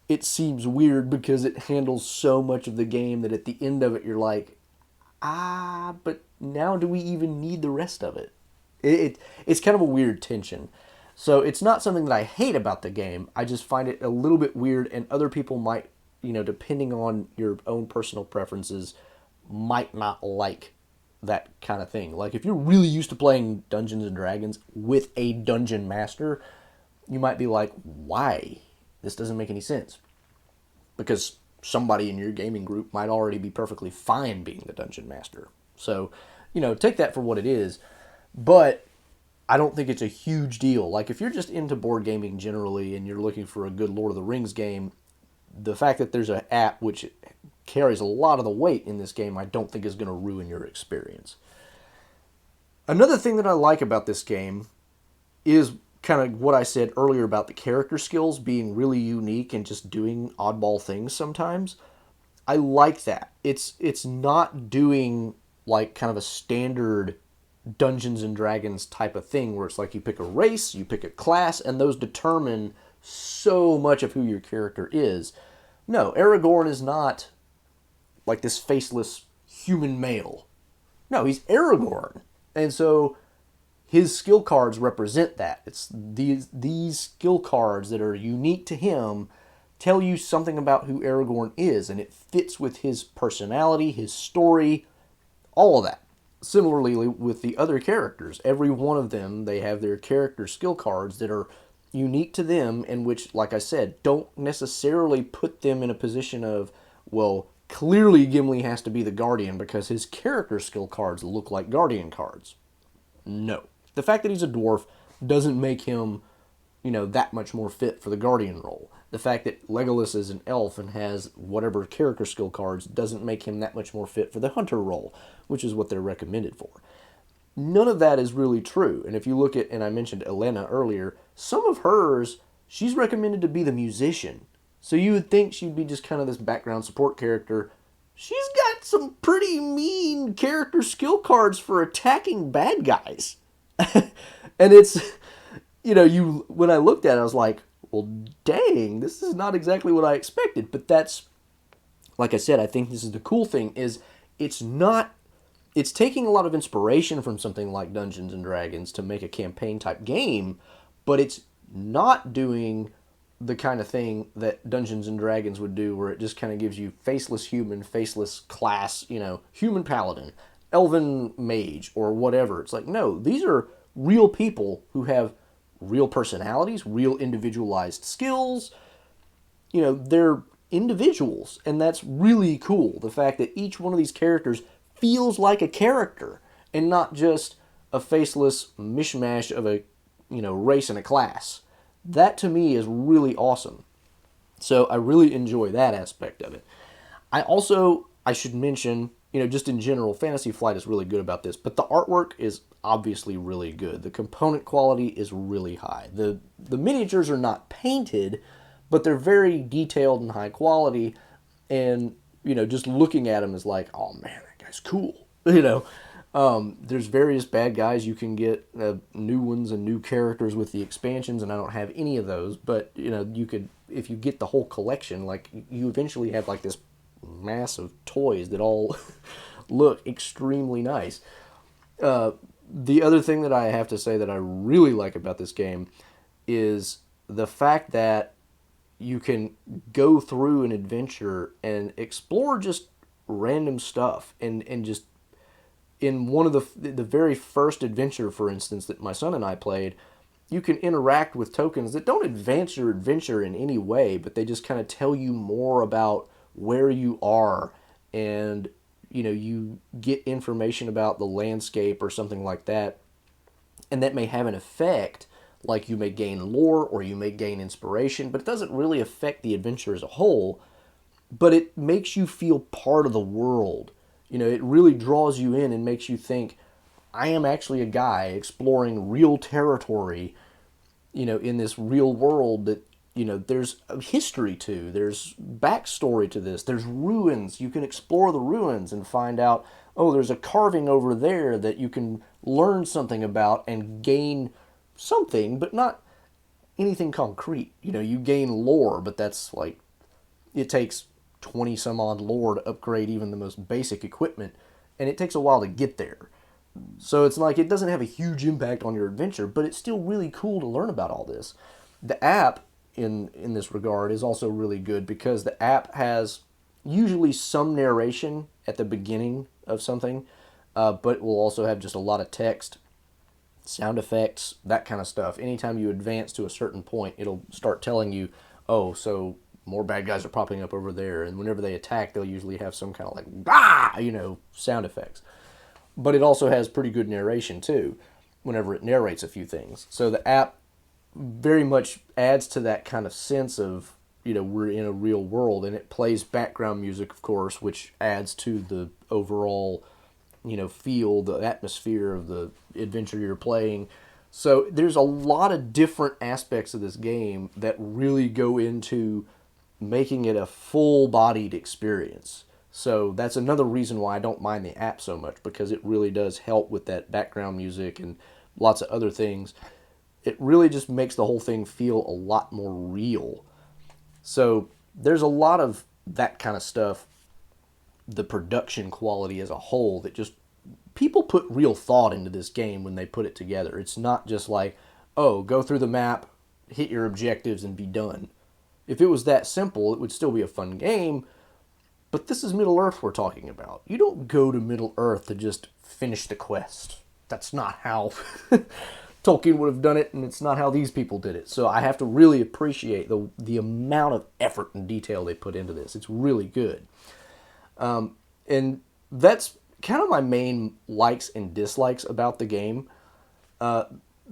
it seems weird because it handles so much of the game that at the end of it you're like, but now do we even need the rest of it? It's kind of a weird tension. So it's not something that I hate about the game. I just find it a little bit weird, and other people might, depending on your own personal preferences, might not like that kind of thing. Like if you're really used to playing Dungeons and Dragons with a dungeon master, you might be like, why? This doesn't make any sense. Because somebody in your gaming group might already be perfectly fine being the dungeon master. So, take that for what it is. But I don't think it's a huge deal. Like if you're just into board gaming generally and you're looking for a good Lord of the Rings game, the fact that there's an app which carries a lot of the weight in this game, I don't think is going to ruin your experience. Another thing that I like about this game is kind of what I said earlier about the character skills being really unique and just doing oddball things sometimes. I like that. It's not doing like kind of a standard Dungeons and Dragons type of thing where it's like you pick a race, you pick a class, and those determine so much of who your character is. No, Aragorn is not like this faceless human male. No, he's Aragorn. And so his skill cards represent that. It's these skill cards that are unique to him tell you something about who Aragorn is, and it fits with his personality, his story, all of that. Similarly with the other characters, every one of them, they have their character skill cards that are unique to them, and which, like I said, don't necessarily put them in a position of, well, clearly Gimli has to be the Guardian because his character skill cards look like Guardian cards. No. The fact that he's a dwarf doesn't make him, that much more fit for the Guardian role. The fact that Legolas is an elf and has whatever character skill cards doesn't make him that much more fit for the hunter role, which is what they're recommended for. None of that is really true. And if you look at, and I mentioned Elena earlier, some of hers, she's recommended to be the musician. So you would think she'd be just kind of this background support character. She's got some pretty mean character skill cards for attacking bad guys. And it's, when I looked at it, I was like, well, dang, this is not exactly what I expected. But that's, like I said, I think this is the cool thing, is it's taking a lot of inspiration from something like Dungeons and Dragons to make a campaign type game, but it's not doing the kind of thing that Dungeons and Dragons would do, where it just kind of gives you faceless human, faceless class, human paladin, elven mage, or whatever. It's like, no, these are real people who have real personalities, real individualized skills. They're individuals, and that's really cool. The fact that each one of these characters feels like a character and not just a faceless mishmash of a, race and a class. That to me is really awesome. So I really enjoy that aspect of it. I should mention, just in general, Fantasy Flight is really good about this, but the artwork is obviously really good. The component quality is really high. The miniatures are not painted, but they're very detailed and high quality, and, just looking at them is like, oh man, that guy's cool. There's various bad guys. You can get new ones and new characters with the expansions, and I don't have any of those, but, you could, if you get the whole collection, like, you eventually have, like, this mass of toys that all look extremely nice. The other thing that I have to say that I really like about this game is the fact that you can go through an adventure and explore just random stuff and just in one of the very first adventure, for instance, that my son and I played, you can interact with tokens that don't advance your adventure in any way, but they just kind of tell you more about where you are, and you get information about the landscape or something like that, and that may have an effect. Like you may gain lore or you may gain inspiration, but it doesn't really affect the adventure as a whole. But it makes you feel part of the world. It really draws you in and makes you think, I am actually a guy exploring real territory, in this real world that, there's a history to, there's backstory to this, there's ruins. You can explore the ruins and find out, oh, there's a carving over there that you can learn something about and gain something, but not anything concrete. You gain lore, but that's like, it takes 20 some odd lore to upgrade even the most basic equipment, and it takes a while to get there. So it's like it doesn't have a huge impact on your adventure, but it's still really cool to learn about all this. The app in this regard is also really good because the app has usually some narration at the beginning of something, but it will also have just a lot of text, sound effects, that kind of stuff. Anytime you advance to a certain point, it'll start telling you, oh, so more bad guys are popping up over there, and whenever they attack, they'll usually have some kind of like ah, sound effects. But it also has pretty good narration too, whenever it narrates a few things. So the app very much adds to that kind of sense of, we're in a real world, and it plays background music, of course, which adds to the overall, feel, the atmosphere of the adventure you're playing. So there's a lot of different aspects of this game that really go into making it a full-bodied experience. So that's another reason why I don't mind the app so much, because it really does help with that background music and lots of other things. It really just makes the whole thing feel a lot more real. So there's a lot of that kind of stuff, the production quality as a whole, that just people put real thought into this game when they put it together. It's not just like, oh, go through the map, hit your objectives, and be done. If it was that simple, it would still be a fun game, but this is Middle Earth we're talking about. You don't go to Middle Earth to just finish the quest. That's not how Tolkien would have done it, and it's not how these people did it. So I have to really appreciate the amount of effort and detail they put into this. It's really good. And that's kind of my main likes and dislikes about the game.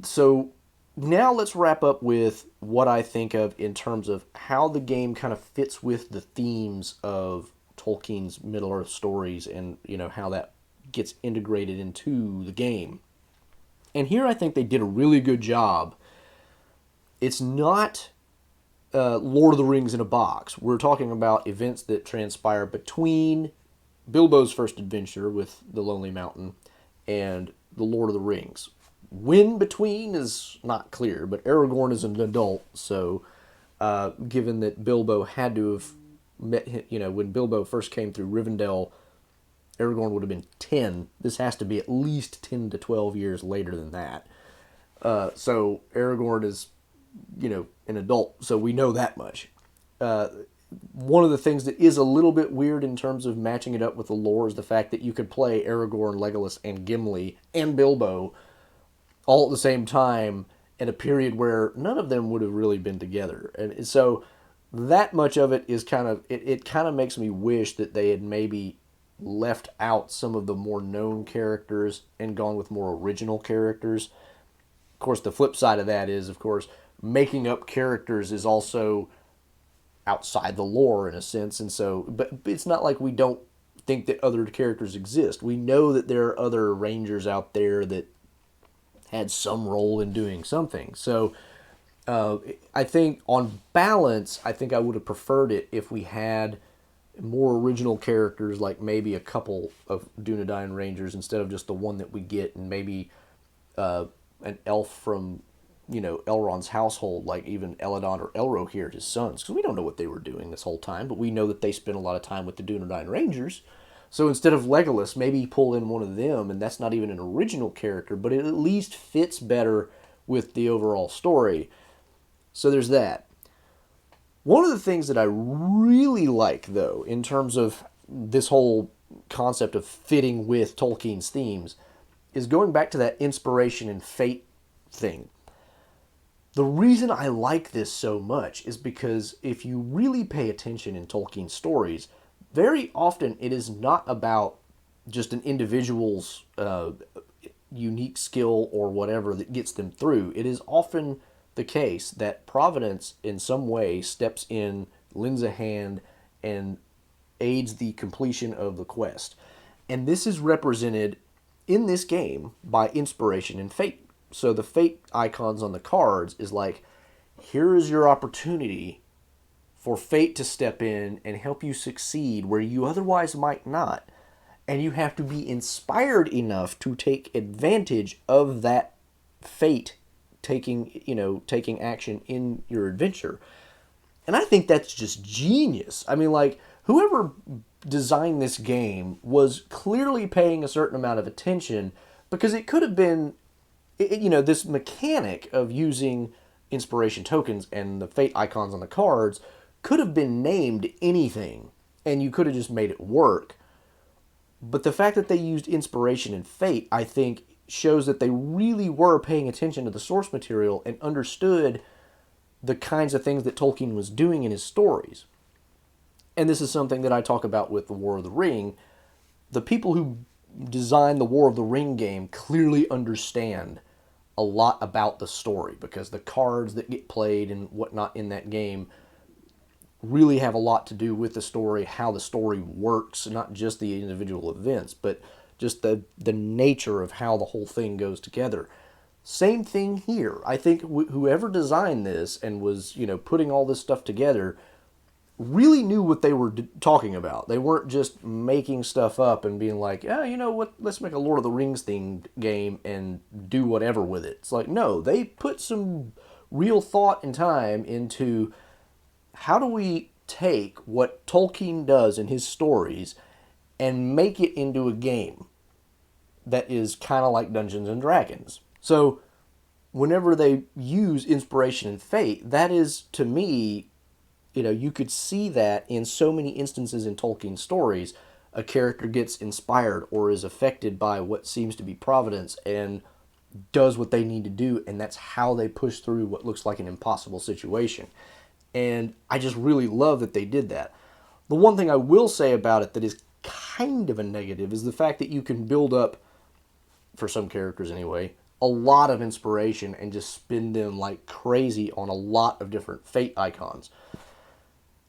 So now let's wrap up with what I think of in terms of how the game kind of fits with the themes of Tolkien's Middle-earth stories, and how that gets integrated into the game. And here I think they did a really good job. It's not Lord of the Rings in a box. We're talking about events that transpire between Bilbo's first adventure with the Lonely Mountain and the Lord of the Rings. When between is not clear, but Aragorn is an adult, so given that Bilbo had to have met, when Bilbo first came through Rivendell, Aragorn would have been 10. This has to be at least 10 to 12 years later than that. So Aragorn is, an adult, so we know that much. One of the things that is a little bit weird in terms of matching it up with the lore is the fact that you could play Aragorn, Legolas, and Gimli, and Bilbo all at the same time in a period where none of them would have really been together. And so that much of it is kind of, it kind of makes me wish that they had maybe left out some of the more known characters and gone with more original characters. Of course, the flip side of that is, of course, making up characters is also outside the lore in a sense. And so, but it's not like we don't think that other characters exist. We know that there are other rangers out there that had some role in doing something. So I think on balance, I think I would have preferred it if we had more original characters, like maybe a couple of Dunedain Rangers instead of just the one that we get, and maybe an elf from, Elrond's household, like even Eladon or Elrohir, his sons, because we don't know what they were doing this whole time, but we know that they spent a lot of time with the Dunedain Rangers. So instead of Legolas, maybe pull in one of them, and that's not even an original character, but it at least fits better with the overall story. So there's that. One of the things that I really like, though, in terms of this whole concept of fitting with Tolkien's themes, is going back to that inspiration and fate thing. The reason I like this so much is because if you really pay attention in Tolkien's stories, very often it is not about just an individual's unique skill or whatever that gets them through. It is often the case that Providence, in some way, steps in, lends a hand, and aids the completion of the quest. And this is represented in this game by inspiration and fate. So the fate icons on the cards is like, here is your opportunity for fate to step in and help you succeed where you otherwise might not. And you have to be inspired enough to take advantage of that fate taking action in your adventure. And I think that's just genius. I mean, like, whoever designed this game was clearly paying a certain amount of attention, because it could have been, this mechanic of using inspiration tokens and the fate icons on the cards could have been named anything, and you could have just made it work. But the fact that they used inspiration and fate, I think, shows that they really were paying attention to the source material and understood the kinds of things that Tolkien was doing in his stories. And this is something that I talk about with The War of the Ring. The people who designed the War of the Ring game clearly understand a lot about the story, because the cards that get played and whatnot in that game really have a lot to do with the story, how the story works, not just the individual events, but just the nature of how the whole thing goes together. Same thing here. I think whoever designed this and was, putting all this stuff together really knew what they were talking about. They weren't just making stuff up and being like, yeah, you know what, let's make a Lord of the Rings themed game and do whatever with it. It's like, no, they put some real thought and time into how do we take what Tolkien does in his stories and make it into a game that is kind of like Dungeons and Dragons. So whenever they use inspiration and fate, that is, to me, you could see that in so many instances in Tolkien stories. A character gets inspired or is affected by what seems to be providence and does what they need to do, and that's how they push through what looks like an impossible situation. And I just really love that they did that. The one thing I will say about it that is kind of a negative is the fact that you can build up, for some characters anyway, a lot of inspiration and just spend them like crazy on a lot of different fate icons,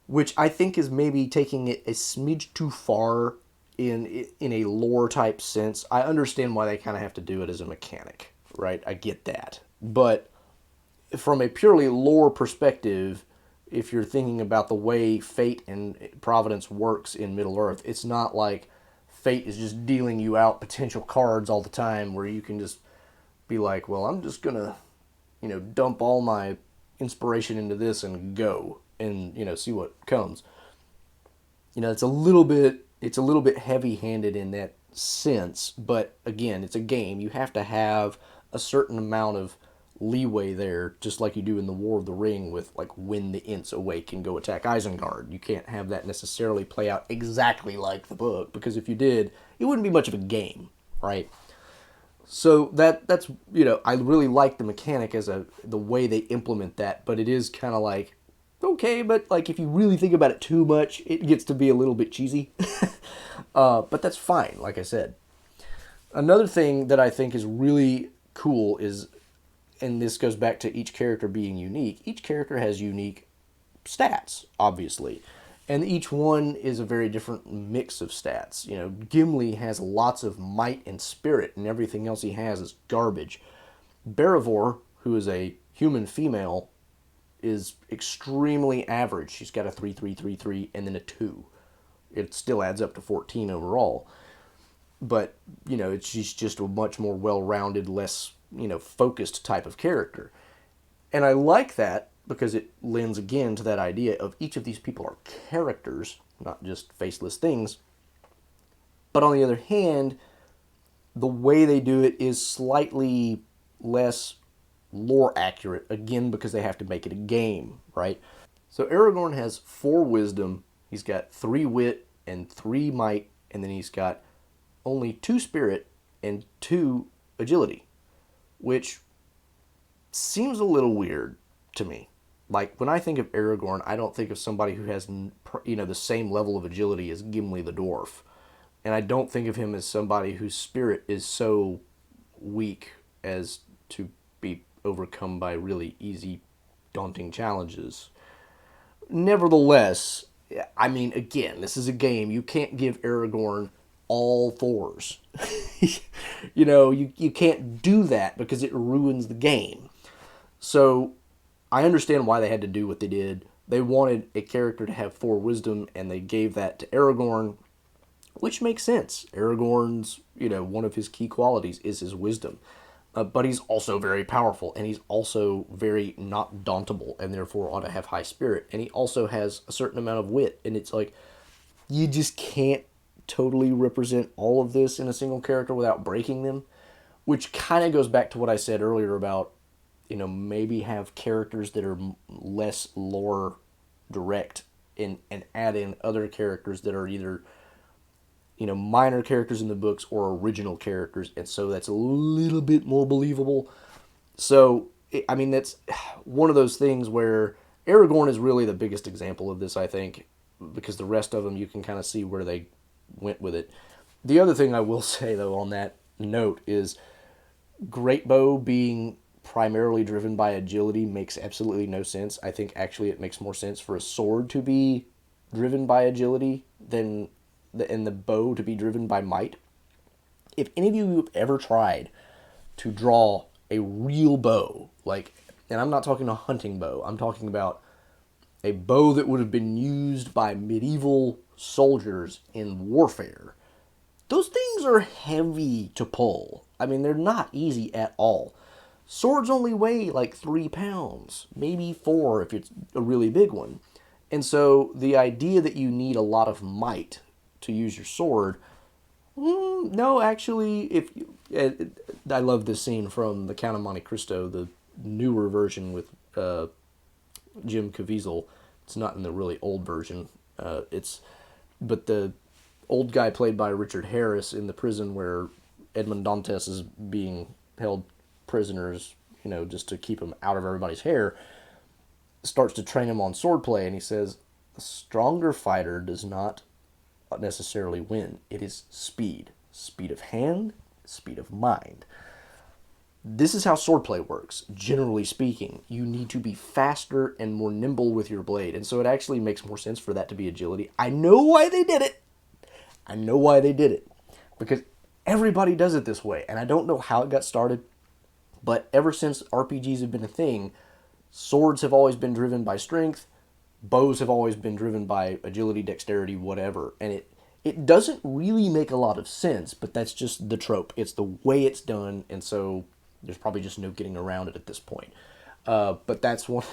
which I think is maybe taking it a smidge too far in a lore type sense. I understand why they kind of have to do it as a mechanic, right? I get that. But from a purely lore perspective, if you're thinking about the way fate and providence works in Middle Earth, it's not like fate is just dealing you out potential cards all the time where you can just be like, well, I'm just going to, dump all my inspiration into this and go and, see what comes. It's a little bit heavy-handed in that sense, but again, it's a game. You have to have a certain amount of leeway there, just like you do in the War of the Ring with like when the Ents awake and go attack Isengard. You can't have that necessarily play out exactly like the book, because if you did, it wouldn't be much of a game, right? So that's I really like the mechanic as the way they implement that, but it is kind of like, okay, but like if you really think about it too much, it gets to be a little bit cheesy. But that's fine, like I said. Another thing that I think is really cool is, and this goes back to each character being unique, each character has unique stats, obviously. And each one is a very different mix of stats. Gimli has lots of might and spirit, and everything else he has is garbage. Beravor, who is a human female, is extremely average. She's got a 3, 3, 3, 3, and then a 2. It still adds up to 14 overall. But, she's just a much more well-rounded, less, focused type of character. And I like that because it lends again to that idea of each of these people are characters, not just faceless things. But on the other hand, the way they do it is slightly less lore accurate, again, because they have to make it a game, right? So Aragorn has 4 wisdom, he's got 3 wit and 3 might, and then he's got only 2 spirit and 2 agility, which seems a little weird to me. Like when I think of Aragorn, I don't think of somebody who has the same level of agility as Gimli the dwarf, and I don't think of him as somebody whose spirit is so weak as to be overcome by really easy, daunting challenges. Nevertheless, I mean, again, this is a game. You can't give Aragorn all 4s. You can't do that because it ruins the game. So I understand why they had to do what they did. They wanted a character to have 4 wisdom, and they gave that to Aragorn, which makes sense. Aragorn's, one of his key qualities is his wisdom. But he's also very powerful, and he's also very not dauntable, and therefore ought to have high spirit. And he also has a certain amount of wit, and it's like, you just can't totally represent all of this in a single character without breaking them, which kind of goes back to what I said earlier about, maybe have characters that are less lore direct and add in other characters that are either minor characters in the books or original characters, and so that's a little bit more believable. So, I mean, that's one of those things where Aragorn is really the biggest example of this, I think, because the rest of them you can kind of see where they went with it. The other thing I will say, though, on that note is Great Bow being primarily driven by agility makes absolutely no sense. I think actually it makes more sense for a sword to be driven by agility than and the bow to be driven by might. If any of you have ever tried to draw a real bow, and I'm not talking a hunting bow, I'm talking about a bow that would have been used by medieval soldiers in warfare, those things are heavy to pull. I mean, they're not easy at all. Swords only weigh like 3 pounds, maybe 4 if it's a really big one. And so the idea that you need a lot of might to use your sword, no, actually, I love this scene from The Count of Monte Cristo, the newer version with Jim Caviezel. It's not in the really old version. But the old guy played by Richard Harris in the prison where Edmond Dantes is being held prisoners, just to keep him out of everybody's hair, starts to train him on swordplay, and he says, "A stronger fighter does not necessarily win. It is speed. Speed of hand, speed of mind." This is how swordplay works, generally speaking. You need to be faster and more nimble with your blade, and so it actually makes more sense for that to be agility. I know why they did it. Because everybody does it this way, and I don't know how it got started, but ever since RPGs have been a thing, swords have always been driven by strength, bows have always been driven by agility, dexterity, whatever. And it doesn't really make a lot of sense, but that's just the trope. It's the way it's done, and so there's probably just no getting around it at this point. But that's one.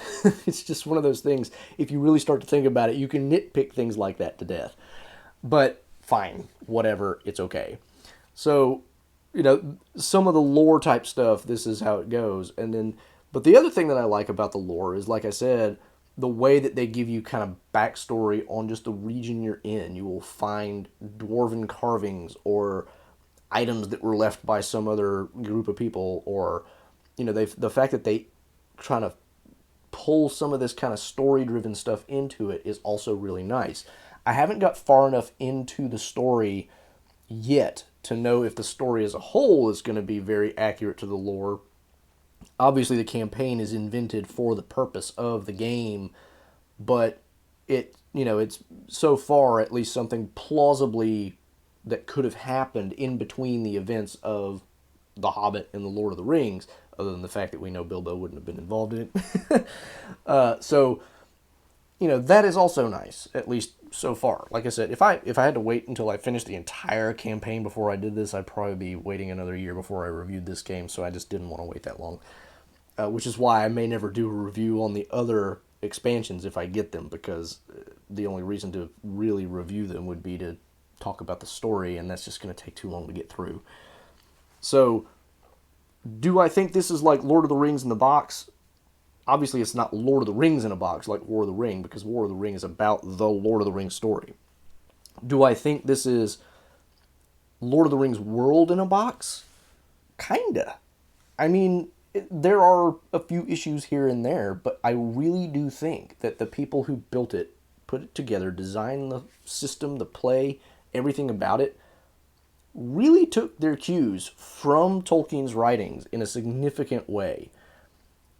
It's just one of those things. If you really start to think about it, you can nitpick things like that to death. But fine, whatever, it's okay. So, some of the lore type stuff, this is how it goes. But the other thing that I like about the lore is, like I said, the way that they give you kind of backstory on just the region you're in. You will find dwarven carvings or items that were left by some other group of people, or the fact that they try to pull some of this kind of story driven stuff into it is also really nice. I haven't got far enough into the story yet to know if the story as a whole is going to be very accurate to the lore. Obviously the campaign is invented for the purpose of the game, but it's so far at least something plausibly that could have happened in between the events of The Hobbit and The Lord of the Rings, other than the fact that we know Bilbo wouldn't have been involved in it. So that is also nice, at least so far. Like I said, if I had to wait until I finished the entire campaign before I did this, I'd probably be waiting another year before I reviewed this game, so I just didn't want to wait that long. Which is why I may never do a review on the other expansions if I get them, because the only reason to really review them would be to talk about the story, and that's just going to take too long to get through. So, do I think this is like Lord of the Rings in the box? obviously it's not Lord of the Rings in a box like War of the Ring, because War of the Ring is about the Lord of the Rings story. Do I think this is Lord of the Rings world in a box? Kinda. I mean, there are a few issues here and there, but I really do think that the people who built it, put it together, designed the system, the play, everything about it, really took their cues from Tolkien's writings in a significant way,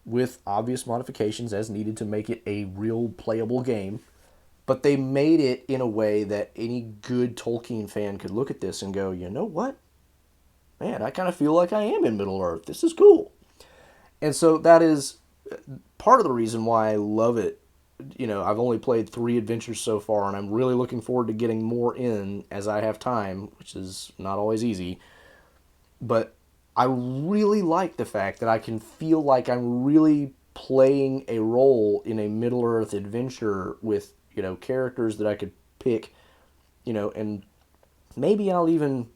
with obvious modifications as needed to make it a real playable game. But they made it in a way that any good Tolkien fan could look at this and go, you know what? Man, I kind of feel like I am in Middle Earth. This is cool. And so that is part of the reason why I love it. You know, I've only played 3 adventures so far, and I'm really looking forward to getting more in as I have time, which is not always easy. But I really like the fact that I can feel like I'm really playing a role in a Middle Earth adventure with, you know, characters that I could pick, you know, and maybe I'll even,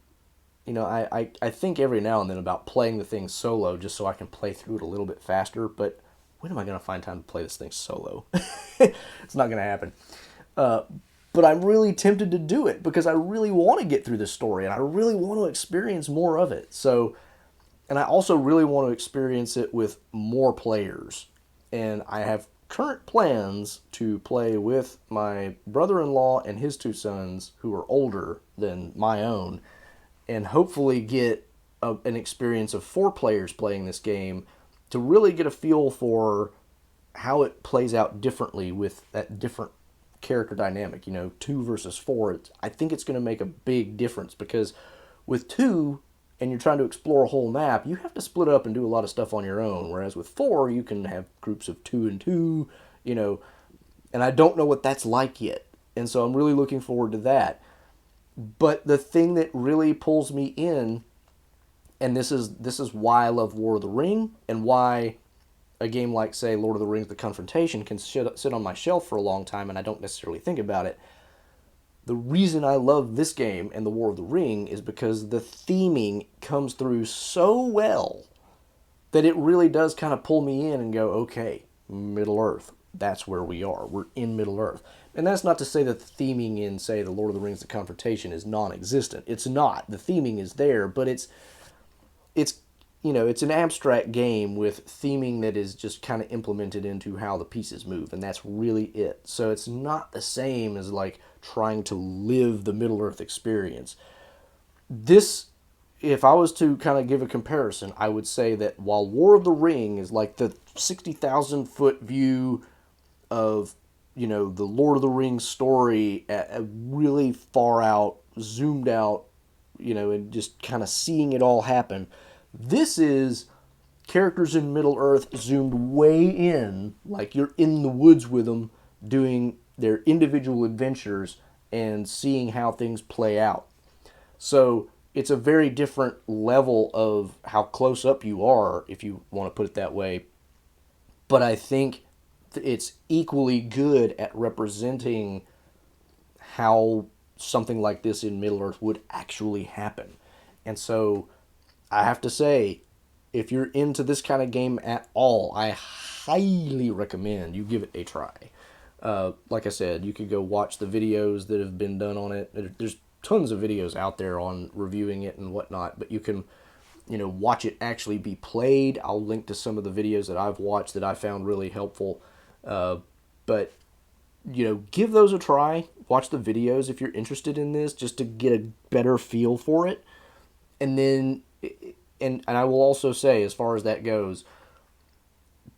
you know, I think every now and then about playing the thing solo just so I can play through it a little bit faster, but when am I going to find time to play this thing solo? It's not going to happen. Uh, but I'm really tempted to do it because I really want to get through this story and I really want to experience more of it. So, and I also really want to experience it with more players. And I have current plans to play with my brother-in-law and his 2 sons who are older than my own, and hopefully get an experience of 4 players playing this game to really get a feel for how it plays out differently with that different character dynamic. You know, 2 versus 4. I think it's going to make a big difference because with 2 and you're trying to explore a whole map, you have to split up and do a lot of stuff on your own. Whereas with 4, you can have groups of 2 and 2, you know, and I don't know what that's like yet. And so I'm really looking forward to that. But the thing that really pulls me in, and this is why I love War of the Ring, and why a game like, say, Lord of the Rings: The Confrontation can sit on my shelf for a long time, and I don't necessarily think about it. The reason I love this game and the War of the Ring is because the theming comes through so well that it really does kind of pull me in and go, okay, Middle Earth, that's where we are. We're in Middle Earth. And that's not to say that the theming in, say, the Lord of the Rings: The Confrontation is non-existent. It's not. The theming is there, but it's you know, it's an abstract game with theming that is just kind of implemented into how the pieces move, and that's really it. So it's not the same as like trying to live the Middle Earth experience. This, if I was to kind of give a comparison, I would say that while War of the Ring is like the 60,000 foot view of, you know, the Lord of the Rings story at a really far out, zoomed out, you know, and just kind of seeing it all happen. This is characters in Middle Earth zoomed way in, like you're in the woods with them doing their individual adventures and seeing how things play out. So it's a very different level of how close up you are, if you want to put it that way. But I think it's equally good at representing how something like this in Middle Earth would actually happen. And so I have to say, if you're into this kind of game at all, I highly recommend you give it a try. Like I said, you could go watch the videos that have been done on it. There's tons of videos out there on reviewing it and whatnot, but you can, you know, watch it actually be played. I'll link to some of the videos that I've watched that I found really helpful. But, you know, give those a try. Watch the videos if you're interested in this, just to get a better feel for it. And then, and I will also say, as far as that goes,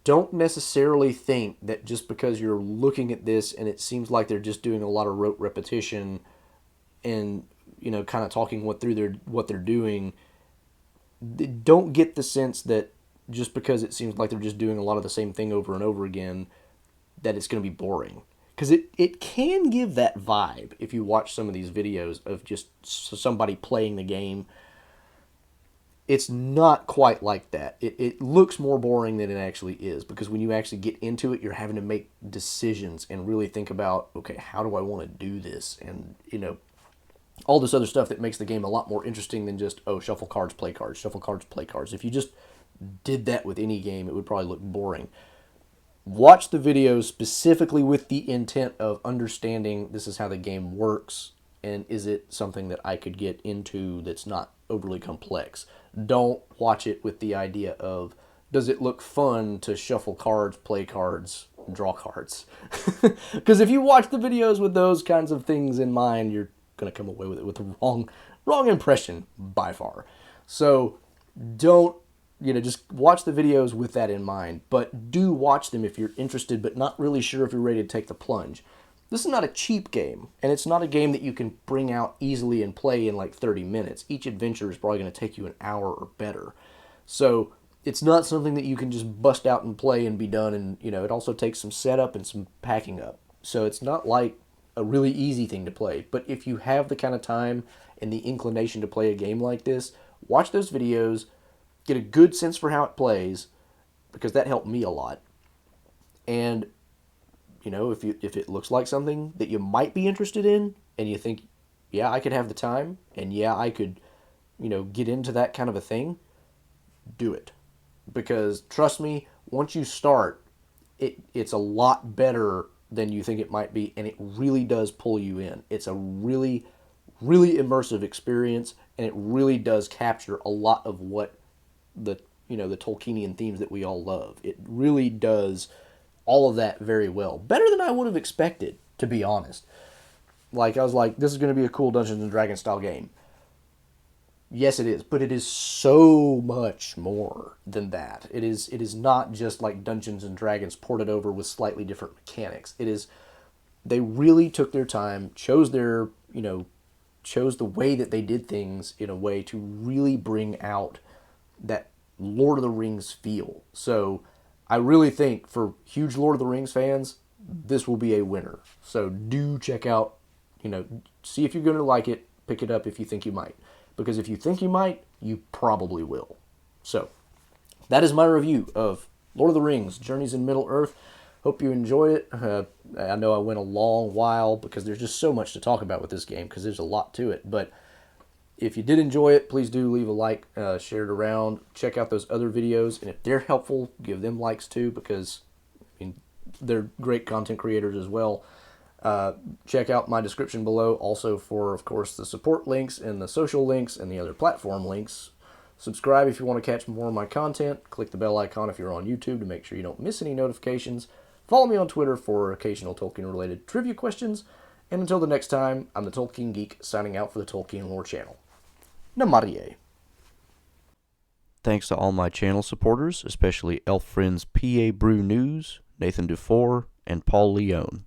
don't necessarily think that just because you're looking at this and it seems like they're just doing a lot of rote repetition and, you know, kind of talking what they're doing, don't get the sense that just because it seems like they're just doing a lot of the same thing over and over again, that it's going to be boring. Because it can give that vibe if you watch some of these videos of just somebody playing the game. It's not quite like that. It looks more boring than it actually is, because when you actually get into it, you're having to make decisions and really think about, okay, how do I want to do this? And, you know, all this other stuff that makes the game a lot more interesting than just, oh, shuffle cards, play cards, shuffle cards, play cards. If you just did that with any game, it would probably look boring. Watch the videos specifically with the intent of understanding this is how the game works, and is it something that I could get into that's not overly complex. Don't watch it with the idea of, does it look fun to shuffle cards, play cards, draw cards? Because if you watch the videos with those kinds of things in mind, you're going to come away with it with the wrong impression by far. So don't, just watch the videos with that in mind, but do watch them if you're interested but not really sure if you're ready to take the plunge. This is not a cheap game, and it's not a game that you can bring out easily and play in like 30 minutes. Each adventure is probably going to take you an hour or better. So it's not something that you can just bust out and play and be done, and it also takes some setup and some packing up. So it's not like a really easy thing to play, but if you have the kind of time and the inclination to play a game like this, watch those videos, get a good sense for how it plays, because that helped me a lot. And if it looks like something that you might be interested in, and you think, yeah, I could have the time, and yeah, I could, get into that kind of a thing, do it. Because trust me, once you start, it's a lot better than you think it might be, and it really does pull you in. It's a really, really immersive experience, and it really does capture a lot of what the Tolkienian themes that we all love. It really does all of that very well. Better than I would have expected, to be honest. Like, I was like, this is going to be a cool Dungeons and Dragons style game. Yes, it is, but it is so much more than that. It is not just like Dungeons and Dragons ported over with slightly different mechanics. They really took their time, chose the way that they did things in a way to really bring out that Lord of the Rings feel. So I really think for huge Lord of the Rings fans, this will be a winner. So do check out, see if you're going to like it, pick it up if you think you might. Because if you think you might, you probably will. So that is my review of Lord of the Rings, Journeys in Middle-earth. Hope you enjoyed it. I know I went a long while because there's just so much to talk about with this game because there's a lot to it. But if you did enjoy it, please do leave a like, share it around, check out those other videos, and if they're helpful, give them likes too because they're great content creators as well. Check out my description below also for, of course, the support links and the social links and the other platform links. Subscribe if you want to catch more of my content. Click the bell icon if you're on YouTube to make sure you don't miss any notifications. Follow me on Twitter for occasional Tolkien-related trivia questions. And until the next time, I'm the Tolkien Geek, signing out for the Tolkien Lore Channel. Namarie. Thanks to all my channel supporters, especially Elf Friends PA Brew News, Nathan Dufour, and Paul Leone.